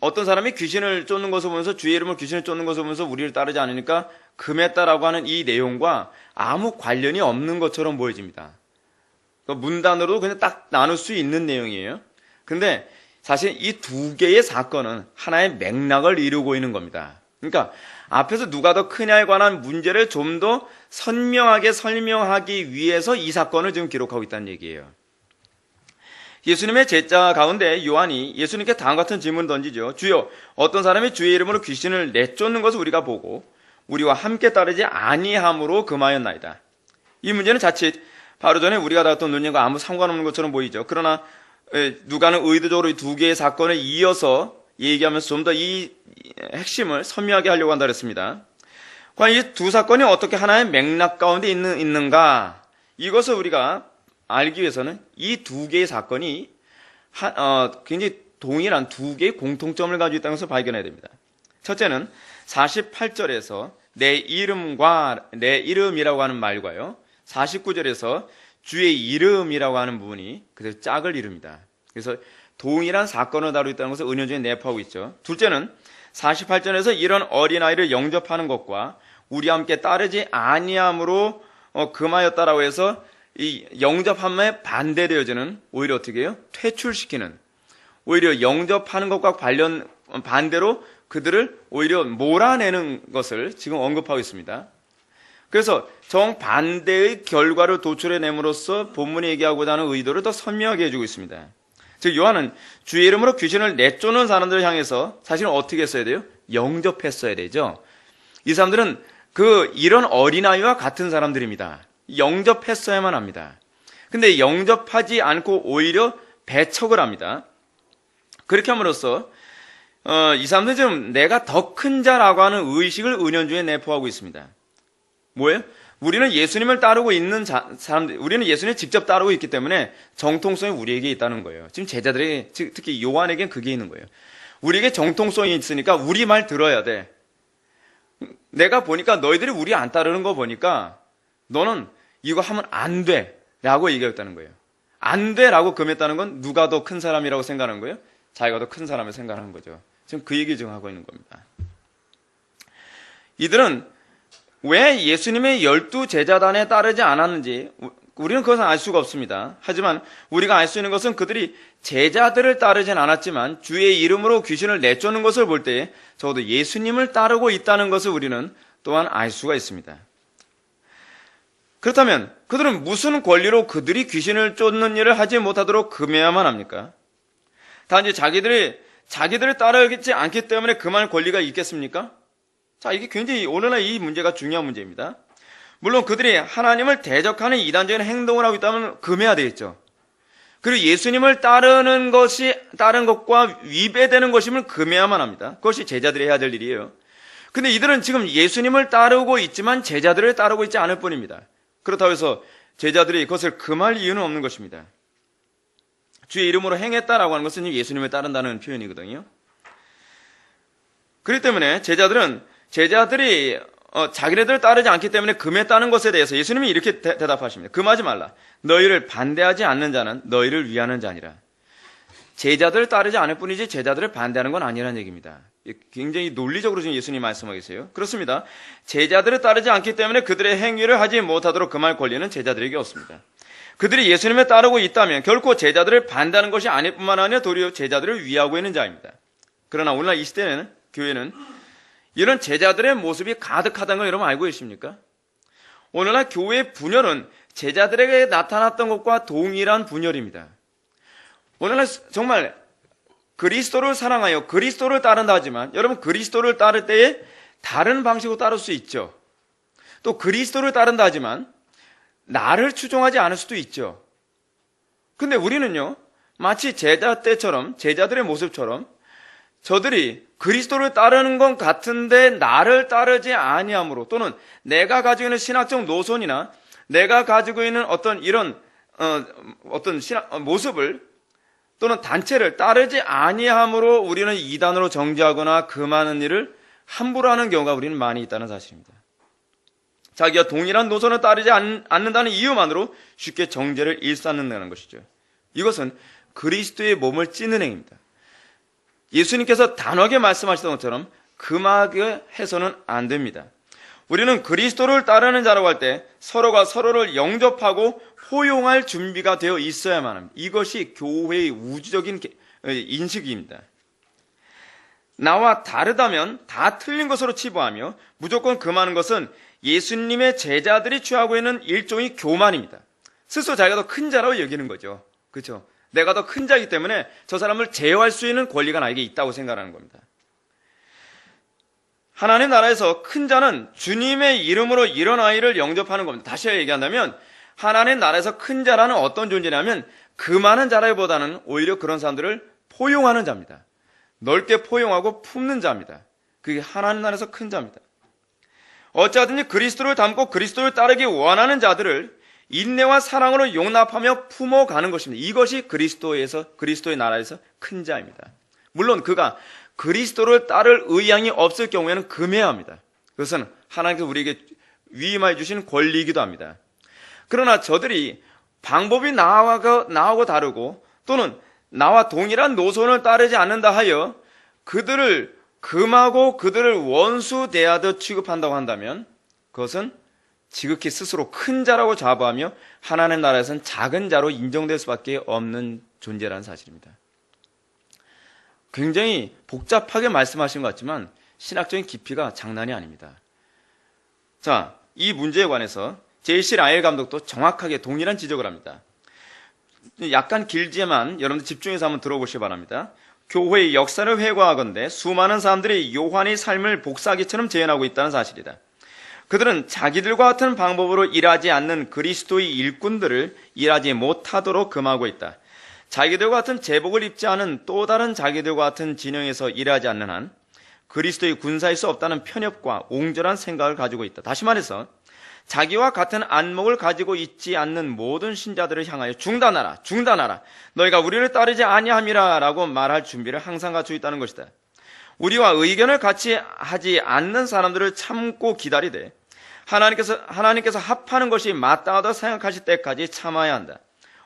어떤 사람이 귀신을 쫓는 것을 보면서 주의 이름으로 귀신을 쫓는 것을 보면서 우리를 따르지 않으니까 금했다라고 하는 이 내용과 아무 관련이 없는 것처럼 보여집니다. 그러니까 문단으로도 그냥 딱 나눌 수 있는 내용이에요. 근데 사실 이 두 개의 사건은 하나의 맥락을 이루고 있는 겁니다. 그러니까 앞에서 누가 더 크냐에 관한 문제를 좀 더 선명하게 설명하기 위해서 이 사건을 지금 기록하고 있다는 얘기예요. 예수님의 제자 가운데 요한이 예수님께 다음과 같은 질문을 던지죠. 주여 어떤 사람이 주의 이름으로 귀신을 내쫓는 것을 우리가 보고 우리와 함께 따르지 아니함으로 금하였나이다. 이 문제는 자칫 바로 전에 우리가 다뤘던 논쟁과 아무 상관없는 것처럼 보이죠. 그러나 누가는 의도적으로 이 두 개의 사건을 이어서 얘기하면서 좀 더 이 핵심을 선명하게 하려고 한다 그랬습니다. 과연 이 두 사건이 어떻게 하나의 맥락 가운데 있는가? 이것을 우리가 알기 위해서는 이 두 개의 사건이 굉장히 동일한 두 개의 공통점을 가지고 있다는 것을 발견해야 됩니다. 첫째는 48절에서 내 이름이라고 하는 말과요. 49절에서 주의 이름이라고 하는 부분이 그래서 짝을 이룹니다. 그래서 동일한 사건을 다루고 있다는 것을 은연중에 내포하고 있죠. 둘째는 48절에서 이런 어린아이를 영접하는 것과 우리와 함께 따르지 아니함으로 금하였다라고 해서 이 영접함에 반대되어지는 오히려 어떻게 해요? 퇴출시키는, 오히려 영접하는 것과 반대로 그들을 오히려 몰아내는 것을 지금 언급하고 있습니다. 그래서 정반대의 결과를 도출해냄으로써 본문이 얘기하고자 하는 의도를 더 선명하게 해주고 있습니다. 즉 요한은 주의 이름으로 귀신을 내쫓는 사람들을 향해서 사실은 어떻게 했어야 돼요? 영접했어야 되죠. 이 사람들은 이런 어린아이와 같은 사람들입니다. 영접했어야만 합니다. 근데 영접하지 않고 오히려 배척을 합니다. 그렇게 함으로써 이 사람들은 지금 내가 더 큰 자라고 하는 의식을 은연중에 내포하고 있습니다. 뭐예요? 우리는 예수님을 따르고 있는 사람들, 우리는 예수님을 직접 따르고 있기 때문에 정통성이 우리에게 있다는 거예요. 지금 제자들에게, 특히 요한에겐 그게 있는 거예요. 우리에게 정통성이 있으니까 우리 말 들어야 돼. 내가 보니까 너희들이 우리 안 따르는 거 보니까 너는 이거 하면 안 돼 라고 얘기했다는 거예요. 안 돼 라고 금했다는 건 누가 더 큰 사람이라고 생각하는 거예요? 자기가 더 큰 사람을 생각하는 거죠. 지금 그 얘기 지금 하고 있는 겁니다. 이들은 왜 예수님의 12 제자단에 따르지 않았는지 우리는 그것은 알 수가 없습니다. 하지만 우리가 알 수 있는 것은 그들이 제자들을 따르진 않았지만 주의 이름으로 귀신을 내쫓는 것을 볼 때 적어도 예수님을 따르고 있다는 것을 우리는 또한 알 수가 있습니다. 그렇다면 그들은 무슨 권리로 그들이 귀신을 쫓는 일을 하지 못하도록 금해야만 합니까? 단지 자기들을 따르지 않기 때문에 금할 권리가 있겠습니까? 자, 이게 굉장히 오늘날 이 문제가 중요한 문제입니다. 물론 그들이 하나님을 대적하는 이단적인 행동을 하고 있다면 금해야 되겠죠. 그리고 예수님을 따르는 것과 위배되는 것임을 금해야만 합니다. 그것이 제자들이 해야 될 일이에요. 근데 이들은 지금 예수님을 따르고 있지만 제자들을 따르고 있지 않을 뿐입니다. 그렇다고 해서 제자들이 그것을 금할 이유는 없는 것입니다. 주의 이름으로 행했다라고 하는 것은 예수님을 따른다는 표현이거든요. 그렇기 때문에 제자들이 자기네들을 따르지 않기 때문에 금했다는 것에 대해서 예수님이 이렇게 대답하십니다. 금하지 말라. 너희를 반대하지 않는 자는 너희를 위하는 자니라. 제자들을 따르지 않을 뿐이지 제자들을 반대하는 건 아니라는 얘기입니다. 굉장히 논리적으로 지금 예수님이 말씀하고 계세요. 그렇습니다. 제자들을 따르지 않기 때문에 그들의 행위를 하지 못하도록 금할 권리는 제자들에게 없습니다. 그들이 예수님을 따르고 있다면 결코 제자들을 반대하는 것이 아닐 뿐만 아니라 도리어 제자들을 위하고 있는 자입니다. 그러나 오늘날 이 시대는 교회는 이런 제자들의 모습이 가득하다는 걸 여러분 알고 계십니까? 오늘날 교회의 분열은 제자들에게 나타났던 것과 동일한 분열입니다. 오늘날 정말 그리스도를 사랑하여 그리스도를 따른다 하지만 여러분 그리스도를 따를 때에 다른 방식으로 따를 수 있죠. 또 그리스도를 따른다 하지만 나를 추종하지 않을 수도 있죠. 근데 우리는요 마치 제자 때처럼 제자들의 모습처럼 저들이 그리스도를 따르는 건 같은데 나를 따르지 아니함으로, 또는 내가 가지고 있는 신학적 노선이나 내가 가지고 있는 어떤 이런 어떤 모습을 또는 단체를 따르지 아니함으로 우리는 이단으로 정죄하거나 금하는 일을 함부로 하는 경우가 우리는 많이 있다는 사실입니다. 자기와 동일한 노선을 따르지 않는다는 이유만으로 쉽게 정죄를 일삼는다는 것이죠. 이것은 그리스도의 몸을 찢는 행위입니다. 예수님께서 단호하게 말씀하시던 것처럼 금하게 해서는 안 됩니다. 우리는 그리스도를 따르는 자라고 할 때 서로가 서로를 영접하고 포용할 준비가 되어 있어야만 합니다. 이것이 교회의 우주적인 인식입니다. 나와 다르다면 다 틀린 것으로 치부하며 무조건 금하는 것은 예수님의 제자들이 취하고 있는 일종의 교만입니다. 스스로 자기가 더 큰 자라고 여기는 거죠. 그렇죠? 내가 더 큰 자이기 때문에 저 사람을 제어할 수 있는 권리가 나에게 있다고 생각하는 겁니다. 하나님 나라에서 큰 자는 주님의 이름으로 이런 아이를 영접하는 겁니다. 다시 얘기한다면 하나님 나라에서 큰 자라는 어떤 존재냐면 금하는 자라기보다는 오히려 그런 사람들을 포용하는 자입니다. 넓게 포용하고 품는 자입니다. 그게 하나님 나라에서 큰 자입니다. 어찌하든지 그리스도를 닮고 그리스도를 따르기 원하는 자들을 인내와 사랑으로 용납하며 품어가는 것입니다. 이것이 그리스도의 나라에서 큰 자입니다. 물론 그가 그리스도를 따를 의향이 없을 경우에는 금해야 합니다. 그것은 하나님께서 우리에게 위임해 주신 권리이기도 합니다. 그러나 저들이 방법이 나하고 다르고 또는 나와 동일한 노선을 따르지 않는다 하여 그들을 금하고 그들을 원수 대하듯 취급한다고 한다면 그것은 지극히 스스로 큰 자라고 자부하며 하나님 나라에서는 작은 자로 인정될 수밖에 없는 존재라는 사실입니다. 굉장히 복잡하게 말씀하신 것 같지만 신학적인 깊이가 장난이 아닙니다. 자, 이 문제에 관해서 제이씨 라엘 감독도 정확하게 동일한 지적을 합니다. 약간 길지만 여러분들 집중해서 한번 들어보시기 바랍니다. 교회의 역사를 회고하건대 수많은 사람들이 요한의 삶을 복사기처럼 재현하고 있다는 사실이다. 그들은 자기들과 같은 방법으로 일하지 않는 그리스도의 일꾼들을 일하지 못하도록 금하고 있다. 자기들과 같은 제복을 입지 않은 또 다른 자기들과 같은 진영에서 일하지 않는 한 그리스도의 군사일 수 없다는 편협과 옹졸한 생각을 가지고 있다. 다시 말해서 자기와 같은 안목을 가지고 있지 않는 모든 신자들을 향하여 중단하라. 너희가 우리를 따르지 아니함이라 라고 말할 준비를 항상 갖추고 있다는 것이다. 우리와 의견을 같이 하지 않는 사람들을 참고 기다리되 하나님께서 합하는 것이 마땅하다고 생각하실 때까지 참아야 한다.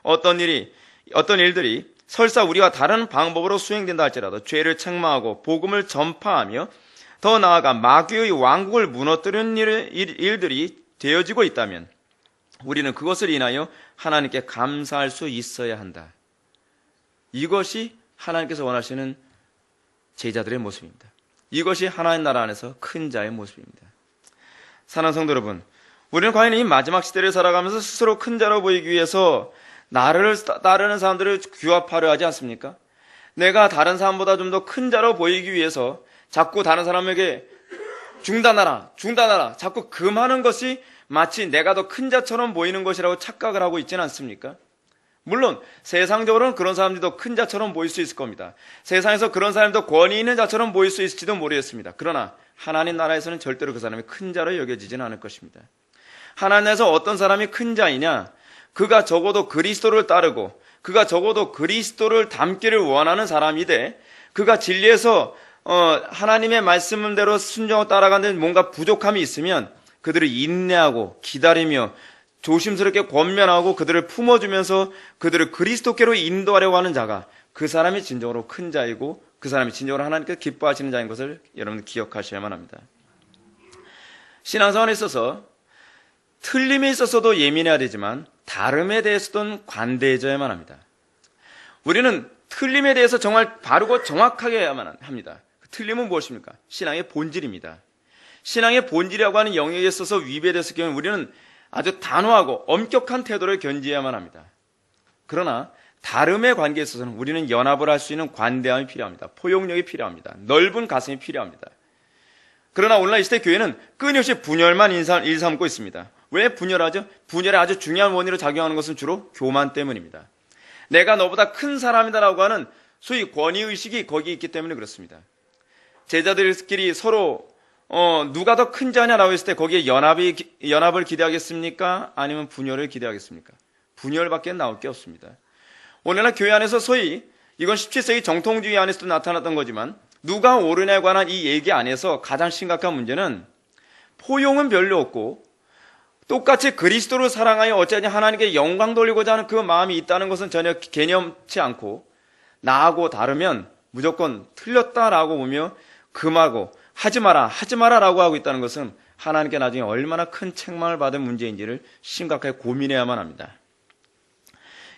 어떤 일들이 설사 우리와 다른 방법으로 수행된다 할지라도 죄를 책망하고 복음을 전파하며 더 나아가 마귀의 왕국을 무너뜨리는 일들이 되어지고 있다면 우리는 그것을 인하여 하나님께 감사할 수 있어야 한다. 이것이 하나님께서 원하시는 제자들의 모습입니다. 이것이 하나님 나라 안에서 큰 자의 모습입니다. 사랑하는 성도 여러분, 우리는 과연 이 마지막 시대를 살아가면서 스스로 큰 자로 보이기 위해서 나를 따르는 사람들을 규합하려 하지 않습니까? 내가 다른 사람보다 좀 더 큰 자로 보이기 위해서 자꾸 다른 사람에게 중단하라 자꾸 금하는 것이 마치 내가 더 큰 자처럼 보이는 것이라고 착각을 하고 있지는 않습니까? 물론 세상적으로는 그런 사람들이 더 큰 자처럼 보일 수 있을 겁니다. 세상에서 그런 사람이 더 권위 있는 자처럼 보일 수 있을지도 모르겠습니다. 그러나 하나님 나라에서는 절대로 그 사람이 큰 자로 여겨지지는 않을 것입니다. 하나님 나라에서 어떤 사람이 큰 자이냐? 그가 적어도 그리스도를 따르고 그가 적어도 그리스도를 닮기를 원하는 사람이되 그가 진리에서 하나님의 말씀대로 순종하고 따라가는 데 뭔가 부족함이 있으면 그들을 인내하고 기다리며 조심스럽게 권면하고 그들을 품어주면서 그들을 그리스도께로 인도하려고 하는 자가 그 사람이 진정으로 큰 자이고 그 사람이 진정으로 하나님께서 기뻐하시는 자인 것을 여러분 기억하셔야만 합니다. 신앙생활에 있어서 틀림에 있어서도 예민해야 되지만 다름에 대해서도 관대해져야만 합니다. 우리는 틀림에 대해서 정말 바르고 정확하게 해야만 합니다. 틀림은 무엇입니까? 신앙의 본질입니다. 신앙의 본질이라고 하는 영역에 있어서 위배됐을 경우 우리는 아주 단호하고 엄격한 태도를 견지해야만 합니다. 그러나 다름의 관계에 있어서는 우리는 연합을 할 수 있는 관대함이 필요합니다. 포용력이 필요합니다. 넓은 가슴이 필요합니다. 그러나 오늘날 이 시대 교회는 끊임없이 분열만 일삼고 있습니다. 왜 분열하죠? 분열의 아주 중요한 원인으로 작용하는 것은 주로 교만 때문입니다. 내가 너보다 큰 사람이다라고 하는 소위 권위의식이 거기 있기 때문에 그렇습니다. 제자들끼리 서로 누가 더 큰 자냐라고 했을 때 거기에 연합을 기대하겠습니까? 아니면 분열을 기대하겠습니까? 분열밖에 나올 게 없습니다. 오늘날 교회 안에서 소위 이건 17세기 정통주의 안에서도 나타났던 거지만 누가 옳으냐에 관한 이 얘기 안에서 가장 심각한 문제는 포용은 별로 없고 똑같이 그리스도를 사랑하여 어쩌냐 하나님께 영광 돌리고자 하는 그 마음이 있다는 것은 전혀 개념치 않고 나하고 다르면 무조건 틀렸다라고 보며 금하고 하지 마라 라고 하고 있다는 것은 하나님께 나중에 얼마나 큰 책망을 받은 문제인지를 심각하게 고민해야만 합니다.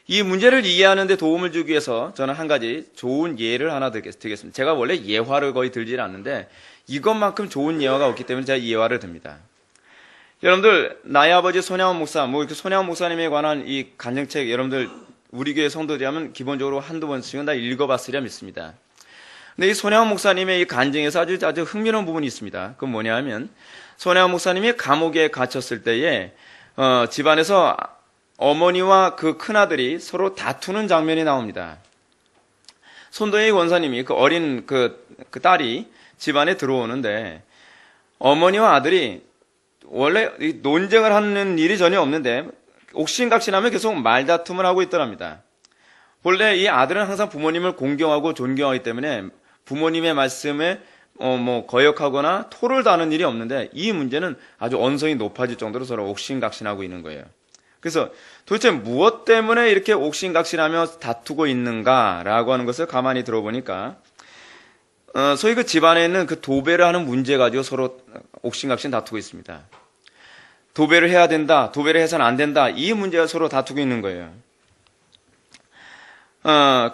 이 문제를 이해하는 데 도움을 주기 위해서 저는 한 가지 좋은 예를 하나 드리겠습니다. 제가 원래 예화를 거의 들질 않는데 이것만큼 좋은 예화가 없기 때문에 제가 예화를 듭니다. 여러분들 나의 아버지 손양원 목사, 이렇게 손양원 목사님에 관한 이 간증책 여러분들 우리 교회 성도들이라면 기본적으로 한두 번씩은 다 읽어봤으리라 믿습니다. 근데 이 손양원 목사님의 이 간증에서 아주 흥미로운 부분이 있습니다. 그건 뭐냐 하면 손양원 목사님이 감옥에 갇혔을 때에 집안에서 어머니와 그 큰아들이 서로 다투는 장면이 나옵니다. 손도희 원사님이 그 어린 그 딸이 집안에 들어오는데 어머니와 아들이 원래 논쟁을 하는 일이 전혀 없는데 옥신각신하면 계속 말다툼을 하고 있더랍니다. 원래 이 아들은 항상 부모님을 공경하고 존경하기 때문에 부모님의 말씀에 거역하거나 토를 다는 일이 없는데 이 문제는 아주 언성이 높아질 정도로 서로 옥신각신하고 있는 거예요. 그래서 도대체 무엇 때문에 이렇게 옥신각신하며 다투고 있는가라고 하는 것을 가만히 들어보니까 소위 그 집안에 있는 그 도배를 하는 문제 가지고 서로 옥신각신 다투고 있습니다. 도배를 해야 된다, 도배를 해서는 안 된다, 이 문제가 서로 다투고 있는 거예요.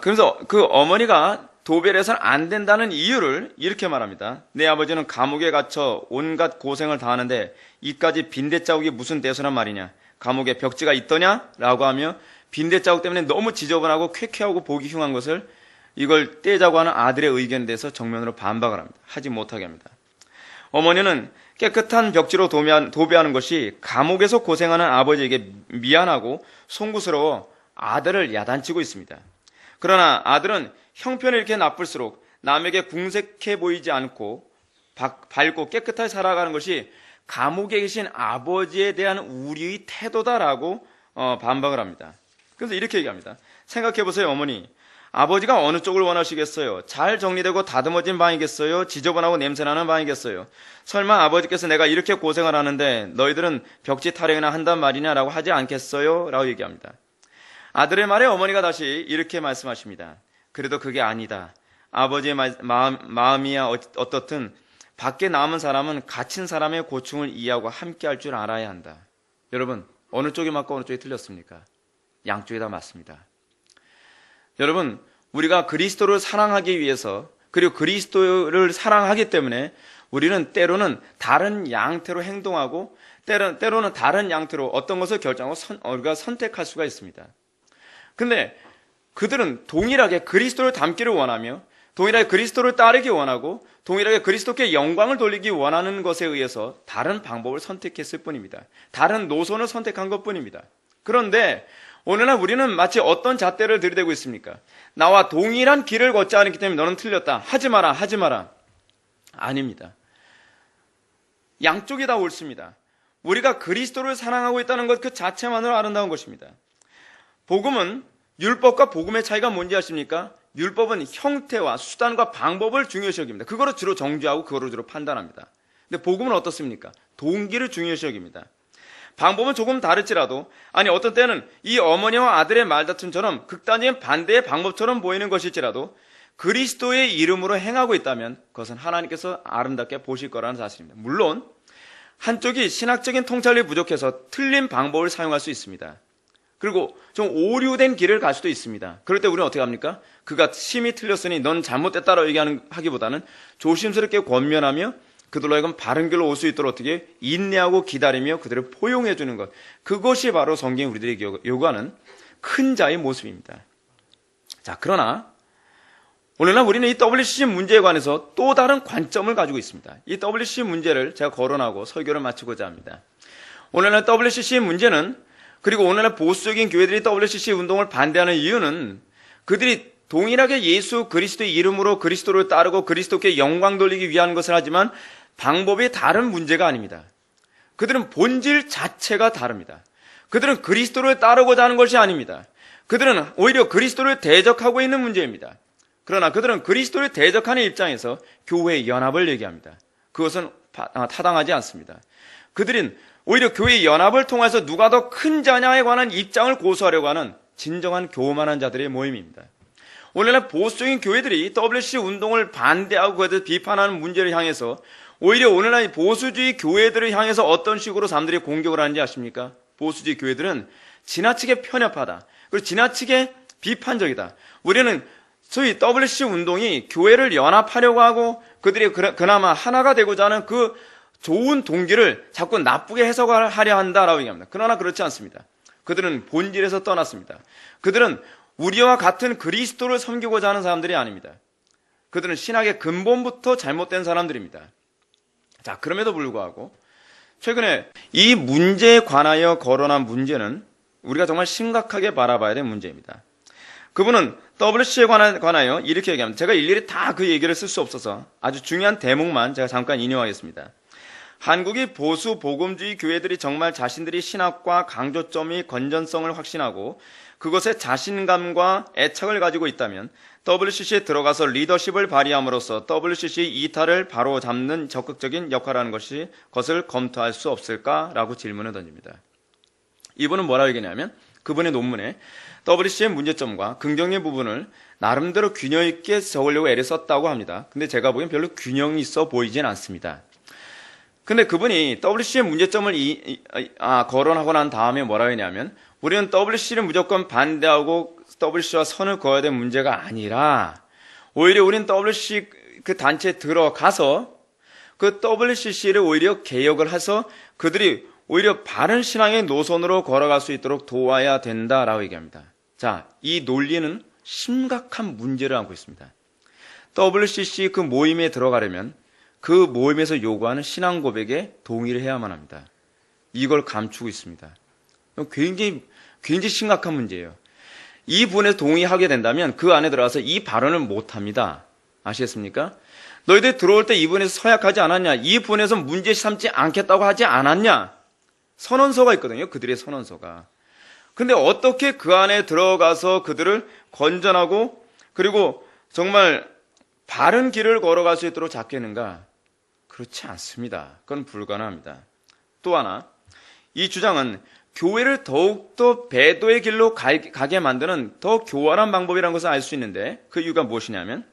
그래서 그 어머니가 도배를 해서는 안 된다는 이유를 이렇게 말합니다. 내 아버지는 감옥에 갇혀 온갖 고생을 다하는데 이까지 빈대자국이 무슨 대수란 말이냐? 감옥에 벽지가 있더냐? 라고 하며 빈대자국 때문에 너무 지저분하고 쾌쾌하고 보기 흉한 것을 이걸 떼자고 하는 아들의 의견에 대해서 정면으로 반박을 합니다. 하지 못하게 합니다. 어머니는 깨끗한 벽지로 도배하는 것이 감옥에서 고생하는 아버지에게 미안하고 송구스러워 아들을 야단치고 있습니다. 그러나 아들은 형편이 이렇게 나쁠수록 남에게 궁색해 보이지 않고 밝고 깨끗하게 살아가는 것이 감옥에 계신 아버지에 대한 우리의 태도다라고 반박을 합니다. 그래서 이렇게 얘기합니다. 생각해보세요, 어머니. 아버지가 어느 쪽을 원하시겠어요? 잘 정리되고 다듬어진 방이겠어요? 지저분하고 냄새나는 방이겠어요? 설마 아버지께서 내가 이렇게 고생을 하는데 너희들은 벽지 타령이나 한단 말이냐라고 하지 않겠어요? 라고 얘기합니다. 아들의 말에 어머니가 다시 이렇게 말씀하십니다. 그래도 그게 아니다. 아버지의 마음이야 어떻든 밖에 남은 사람은 갇힌 사람의 고충을 이해하고 함께 할 줄 알아야 한다. 여러분, 어느 쪽이 맞고 어느 쪽이 틀렸습니까? 양쪽이 다 맞습니다. 여러분, 우리가 그리스도를 사랑하기 위해서 그리고 그리스도를 사랑하기 때문에 우리는 때로는 다른 양태로 행동하고 때로는 다른 양태로 어떤 것을 결정하고 우리가 선택할 수가 있습니다. 근데 그들은 동일하게 그리스도를 닮기를 원하며 동일하게 그리스도를 따르기 원하고 동일하게 그리스도께 영광을 돌리기 원하는 것에 의해서 다른 방법을 선택했을 뿐입니다. 다른 노선을 선택한 것뿐입니다. 그런데 오늘날 우리는 마치 어떤 잣대를 들이대고 있습니까? 나와 동일한 길을 걷지 않기 때문에 너는 틀렸다. 하지 마라. 아닙니다. 양쪽이 다 옳습니다. 우리가 그리스도를 사랑하고 있다는 것 그 자체만으로 아름다운 것입니다. 복음은 율법과 복음의 차이가 뭔지 아십니까? 율법은 형태와 수단과 방법을 중요시 여깁니다. 그거를 주로 정죄하고 그거를 주로 판단합니다. 근데 복음은 어떻습니까? 동기를 중요시 여깁니다. 방법은 조금 다를지라도 어떤 때는 이 어머니와 아들의 말다툼처럼 극단적인 반대의 방법처럼 보이는 것일지라도 그리스도의 이름으로 행하고 있다면 그것은 하나님께서 아름답게 보실 거라는 사실입니다. 물론 한쪽이 신학적인 통찰력이 부족해서 틀린 방법을 사용할 수 있습니다. 그리고 좀 오류된 길을 갈 수도 있습니다. 그럴 때 우리는 어떻게 합니까? 그가 심히 틀렸으니 넌 잘못됐다라고 하기보다는 조심스럽게 권면하며 그들로 하여금 바른 길로 올 수 있도록 어떻게 인내하고 기다리며 그들을 포용해 주는 것. 그것이 바로 성경이 우리들에게 요구하는 큰 자의 모습입니다. 자, 그러나 오늘날 우리는 이 WCC 문제에 관해서 또 다른 관점을 가지고 있습니다. 이 WCC 문제를 제가 거론하고 설교를 마치고자 합니다. 오늘날 WCC 문제는 그리고 오늘날 보수적인 교회들이 WCC 운동을 반대하는 이유는 그들이 동일하게 예수 그리스도의 이름으로 그리스도를 따르고 그리스도께 영광 돌리기 위한 것을 하지만 방법이 다른 문제가 아닙니다. 그들은 본질 자체가 다릅니다. 그들은 그리스도를 따르고자 하는 것이 아닙니다. 그들은 오히려 그리스도를 대적하고 있는 문제입니다. 그러나 그들은 그리스도를 대적하는 입장에서 교회의 연합을 얘기합니다. 그것은 타당하지 않습니다. 그들은 오히려 교회의 연합을 통해서 누가 더 큰 자냐에 관한 입장을 고수하려고 하는 진정한 교만한 자들의 모임입니다. 오늘날 보수적인 교회들이 WC 운동을 반대하고 그것을 비판하는 문제를 향해서 오히려 오늘날 보수주의 교회들을 향해서 어떤 식으로 사람들이 공격을 하는지 아십니까? 보수주의 교회들은 지나치게 편협하다. 그리고 지나치게 비판적이다. 우리는 소위 WC 운동이 교회를 연합하려고 하고 그들이 그나마 하나가 되고자 하는 그 좋은 동기를 자꾸 나쁘게 해석하려 한다라고 얘기합니다. 그러나 그렇지 않습니다. 그들은 본질에서 떠났습니다. 그들은 우리와 같은 그리스도를 섬기고자 하는 사람들이 아닙니다. 그들은 신학의 근본부터 잘못된 사람들입니다. 자, 그럼에도 불구하고 최근에 이 문제에 관하여 거론한 문제는 우리가 정말 심각하게 바라봐야 될 문제입니다. 그분은 WC에 관하여 이렇게 얘기합니다. 제가 일일이 다 그 얘기를 쓸 수 없어서 아주 중요한 대목만 제가 잠깐 인용하겠습니다. 한국의 보수 복음주의 교회들이 정말 자신들이 신학과 강조점이 건전성을 확신하고 그것에 자신감과 애착을 가지고 있다면 WCC에 들어가서 리더십을 발휘함으로써 WCC의 이탈을 바로 잡는 적극적인 역할을 하는 것을 검토할 수 없을까라고 질문을 던집니다. 이분은 뭐라고 얘기냐면 그분의 논문에 WCC의 문제점과 긍정의 부분을 나름대로 균형 있게 적으려고 애를 썼다고 합니다. 근데 제가 보기엔 별로 균형이 있어 보이진 않습니다. 근데 그분이 WCC의 문제점을 거론하고 난 다음에 뭐라고 했냐면 우리는 WCC를 무조건 반대하고 WCC와 선을 그어야 될 문제가 아니라 오히려 우리는 WCC 그 단체에 들어가서 그 WCC를 오히려 개혁을 해서 그들이 오히려 바른 신앙의 노선으로 걸어갈 수 있도록 도와야 된다라고 얘기합니다. 자, 이 논리는 심각한 문제를 안고 있습니다. WCC 그 모임에 들어가려면 그 모임에서 요구하는 신앙 고백에 동의를 해야만 합니다. 이걸 감추고 있습니다. 굉장히 심각한 문제예요. 이 부분에 동의하게 된다면 그 안에 들어가서 이 발언을 못합니다. 아시겠습니까? 너희들 들어올 때 이 부분에서 서약하지 않았냐? 이 부분에서 문제 삼지 않겠다고 하지 않았냐? 선언서가 있거든요. 그들의 선언서가. 근데 어떻게 그 안에 들어가서 그들을 건전하고 그리고 정말 바른 길을 걸어갈 수 있도록 잡겠는가? 그렇지 않습니다. 그건 불가능합니다. 또 하나, 이 주장은 교회를 더욱더 배도의 길로 가게 만드는 더 교활한 방법이라는 것을 알 수 있는데 그 이유가 무엇이냐면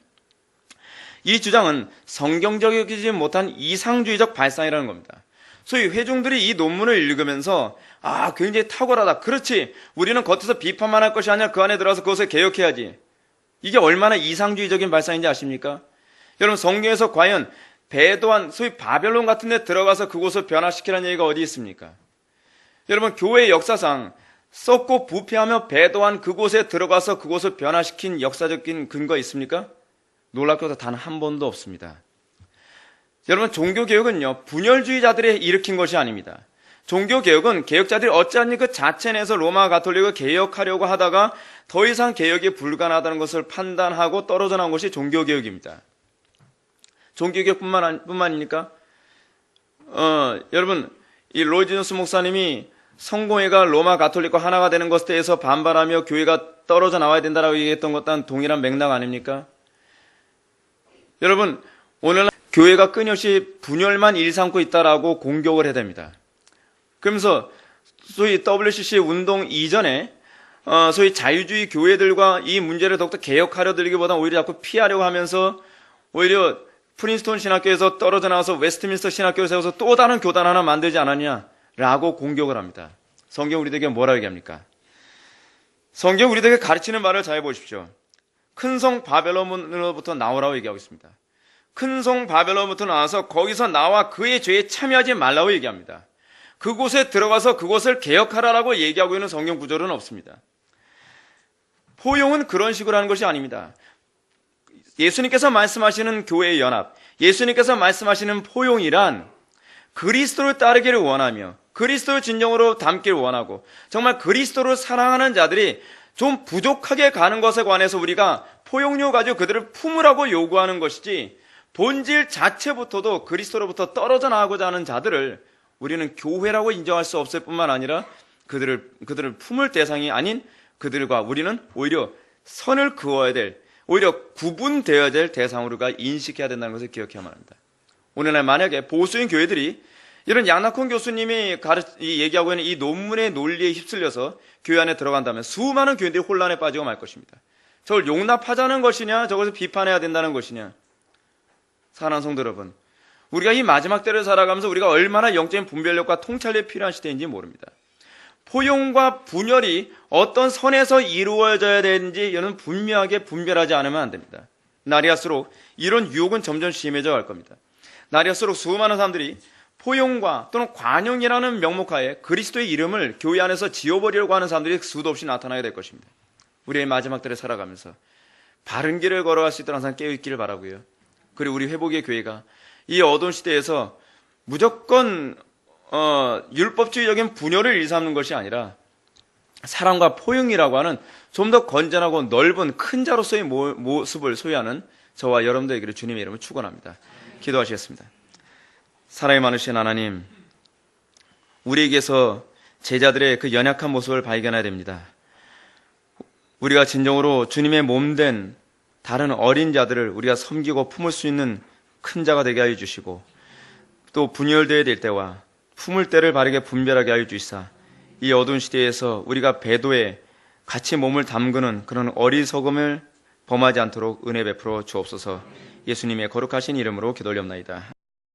이 주장은 성경적이지 못한 이상주의적 발상이라는 겁니다. 소위 회중들이 이 논문을 읽으면서 굉장히 탁월하다. 그렇지. 우리는 겉에서 비판만 할 것이 아니라 그 안에 들어가서 그것을 개혁해야지. 이게 얼마나 이상주의적인 발상인지 아십니까? 여러분 성경에서 과연 배도한 소위 바벨론 같은 데 들어가서 그곳을 변화시키라는 얘기가 어디 있습니까? 여러분 교회의 역사상 썩고 부패하며 배도한 그곳에 들어가서 그곳을 변화시킨 역사적인 근거 있습니까? 놀랍게도 단 한 번도 없습니다. 여러분 종교개혁은요 분열주의자들이 일으킨 것이 아닙니다. 종교개혁은 개혁자들이 어찌하니 그 자체 내에서 로마 가톨릭을 개혁하려고 하다가 더 이상 개혁이 불가능하다는 것을 판단하고 떨어져 나온 것이 종교개혁입니다. 종교개혁뿐만이니까 여러분 이 로이드 존스 목사님이 성공회가 로마 가톨릭과 하나가 되는 것에 대해서 반발하며 교회가 떨어져 나와야 된다라고 얘기했던 것과는 동일한 맥락 아닙니까? 여러분 오늘날 교회가 끊임없이 분열만 일삼고 있다라고 공격을 해야 됩니다. 그러면서 소위 WCC 운동 이전에 소위 자유주의 교회들과 이 문제를 더욱더 개혁하려 들기보다 오히려 자꾸 피하려고 하면서 오히려 프린스톤 신학교에서 떨어져 나와서 웨스트민스터 신학교를 세워서 또 다른 교단 하나 만들지 않았냐라고 공격을 합니다. 성경 우리에게 뭐라 얘기합니까? 성경 우리에게 가르치는 말을 잘 보십시오. 큰 성 바벨론으로부터 나오라고 얘기하고 있습니다. 큰 성 바벨론부터 나와서 거기서 나와 그의 죄에 참여하지 말라고 얘기합니다. 그곳에 들어가서 그곳을 개혁하라라고 얘기하고 있는 성경 구절은 없습니다. 포용은 그런 식으로 하는 것이 아닙니다. 예수님께서 말씀하시는 교회의 연합, 예수님께서 말씀하시는 포용이란 그리스도를 따르기를 원하며 그리스도를 진정으로 닮기를 원하고 정말 그리스도를 사랑하는 자들이 좀 부족하게 가는 것에 관해서 우리가 포용력 가지고 그들을 품으라고 요구하는 것이지, 본질 자체부터도 그리스도로부터 떨어져 나가고자 하는 자들을 우리는 교회라고 인정할 수 없을 뿐만 아니라 그들을 품을 대상이 아닌 그들과 우리는 오히려 선을 그어야 될, 오히려 구분되어야 될 대상으로 인식해야 된다는 것을 기억해야만 합니다. 오늘날 만약에 보수인 교회들이 이런 양낙훈 교수님이 얘기하고 있는 이 논문의 논리에 휩쓸려서 교회 안에 들어간다면 수많은 교인들이 혼란에 빠지고 말 것입니다. 저걸 용납하자는 것이냐, 저것을 비판해야 된다는 것이냐. 사랑하는 성도 여러분, 우리가 이 마지막 때를 살아가면서 우리가 얼마나 영적인 분별력과 통찰력이 필요한 시대인지 모릅니다. 포용과 분열이 어떤 선에서 이루어져야 되는지 이는 분명하게 분별하지 않으면 안 됩니다. 날이 갈수록 이런 유혹은 점점 심해져 갈 겁니다. 날이 갈수록 수많은 사람들이 포용과 또는 관용이라는 명목하에 그리스도의 이름을 교회 안에서 지워버리려고 하는 사람들이 수도 없이 나타나게 될 것입니다. 우리의 마지막 때를 살아가면서 바른 길을 걸어갈 수 있도록 항상 깨어있기를 바라고요. 그리고 우리 회복의 교회가 이 어두운 시대에서 무조건 율법주의적인 분열을 일삼는 것이 아니라 사랑과 포용이라고 하는 좀 더 건전하고 넓은 큰 자로서의 모습을 소유하는 저와 여러분들에게 주님의 이름을 축원합니다. 기도하시겠습니다. 사랑이 많으신 하나님, 우리에게서 제자들의 그 연약한 모습을 발견해야 됩니다. 우리가 진정으로 주님의 몸된 다른 어린 자들을 우리가 섬기고 품을 수 있는 큰 자가 되게 하여 주시고, 또 분열되어야 될 때와 품을 때를 바르게 분별하게 하여 주시사 이 어두운 시대에서 우리가 배도에 같이 몸을 담그는 그런 어리석음을 범하지 않도록 은혜 베풀어 주옵소서. 예수님의 거룩하신 이름으로 기도올리옵나이다.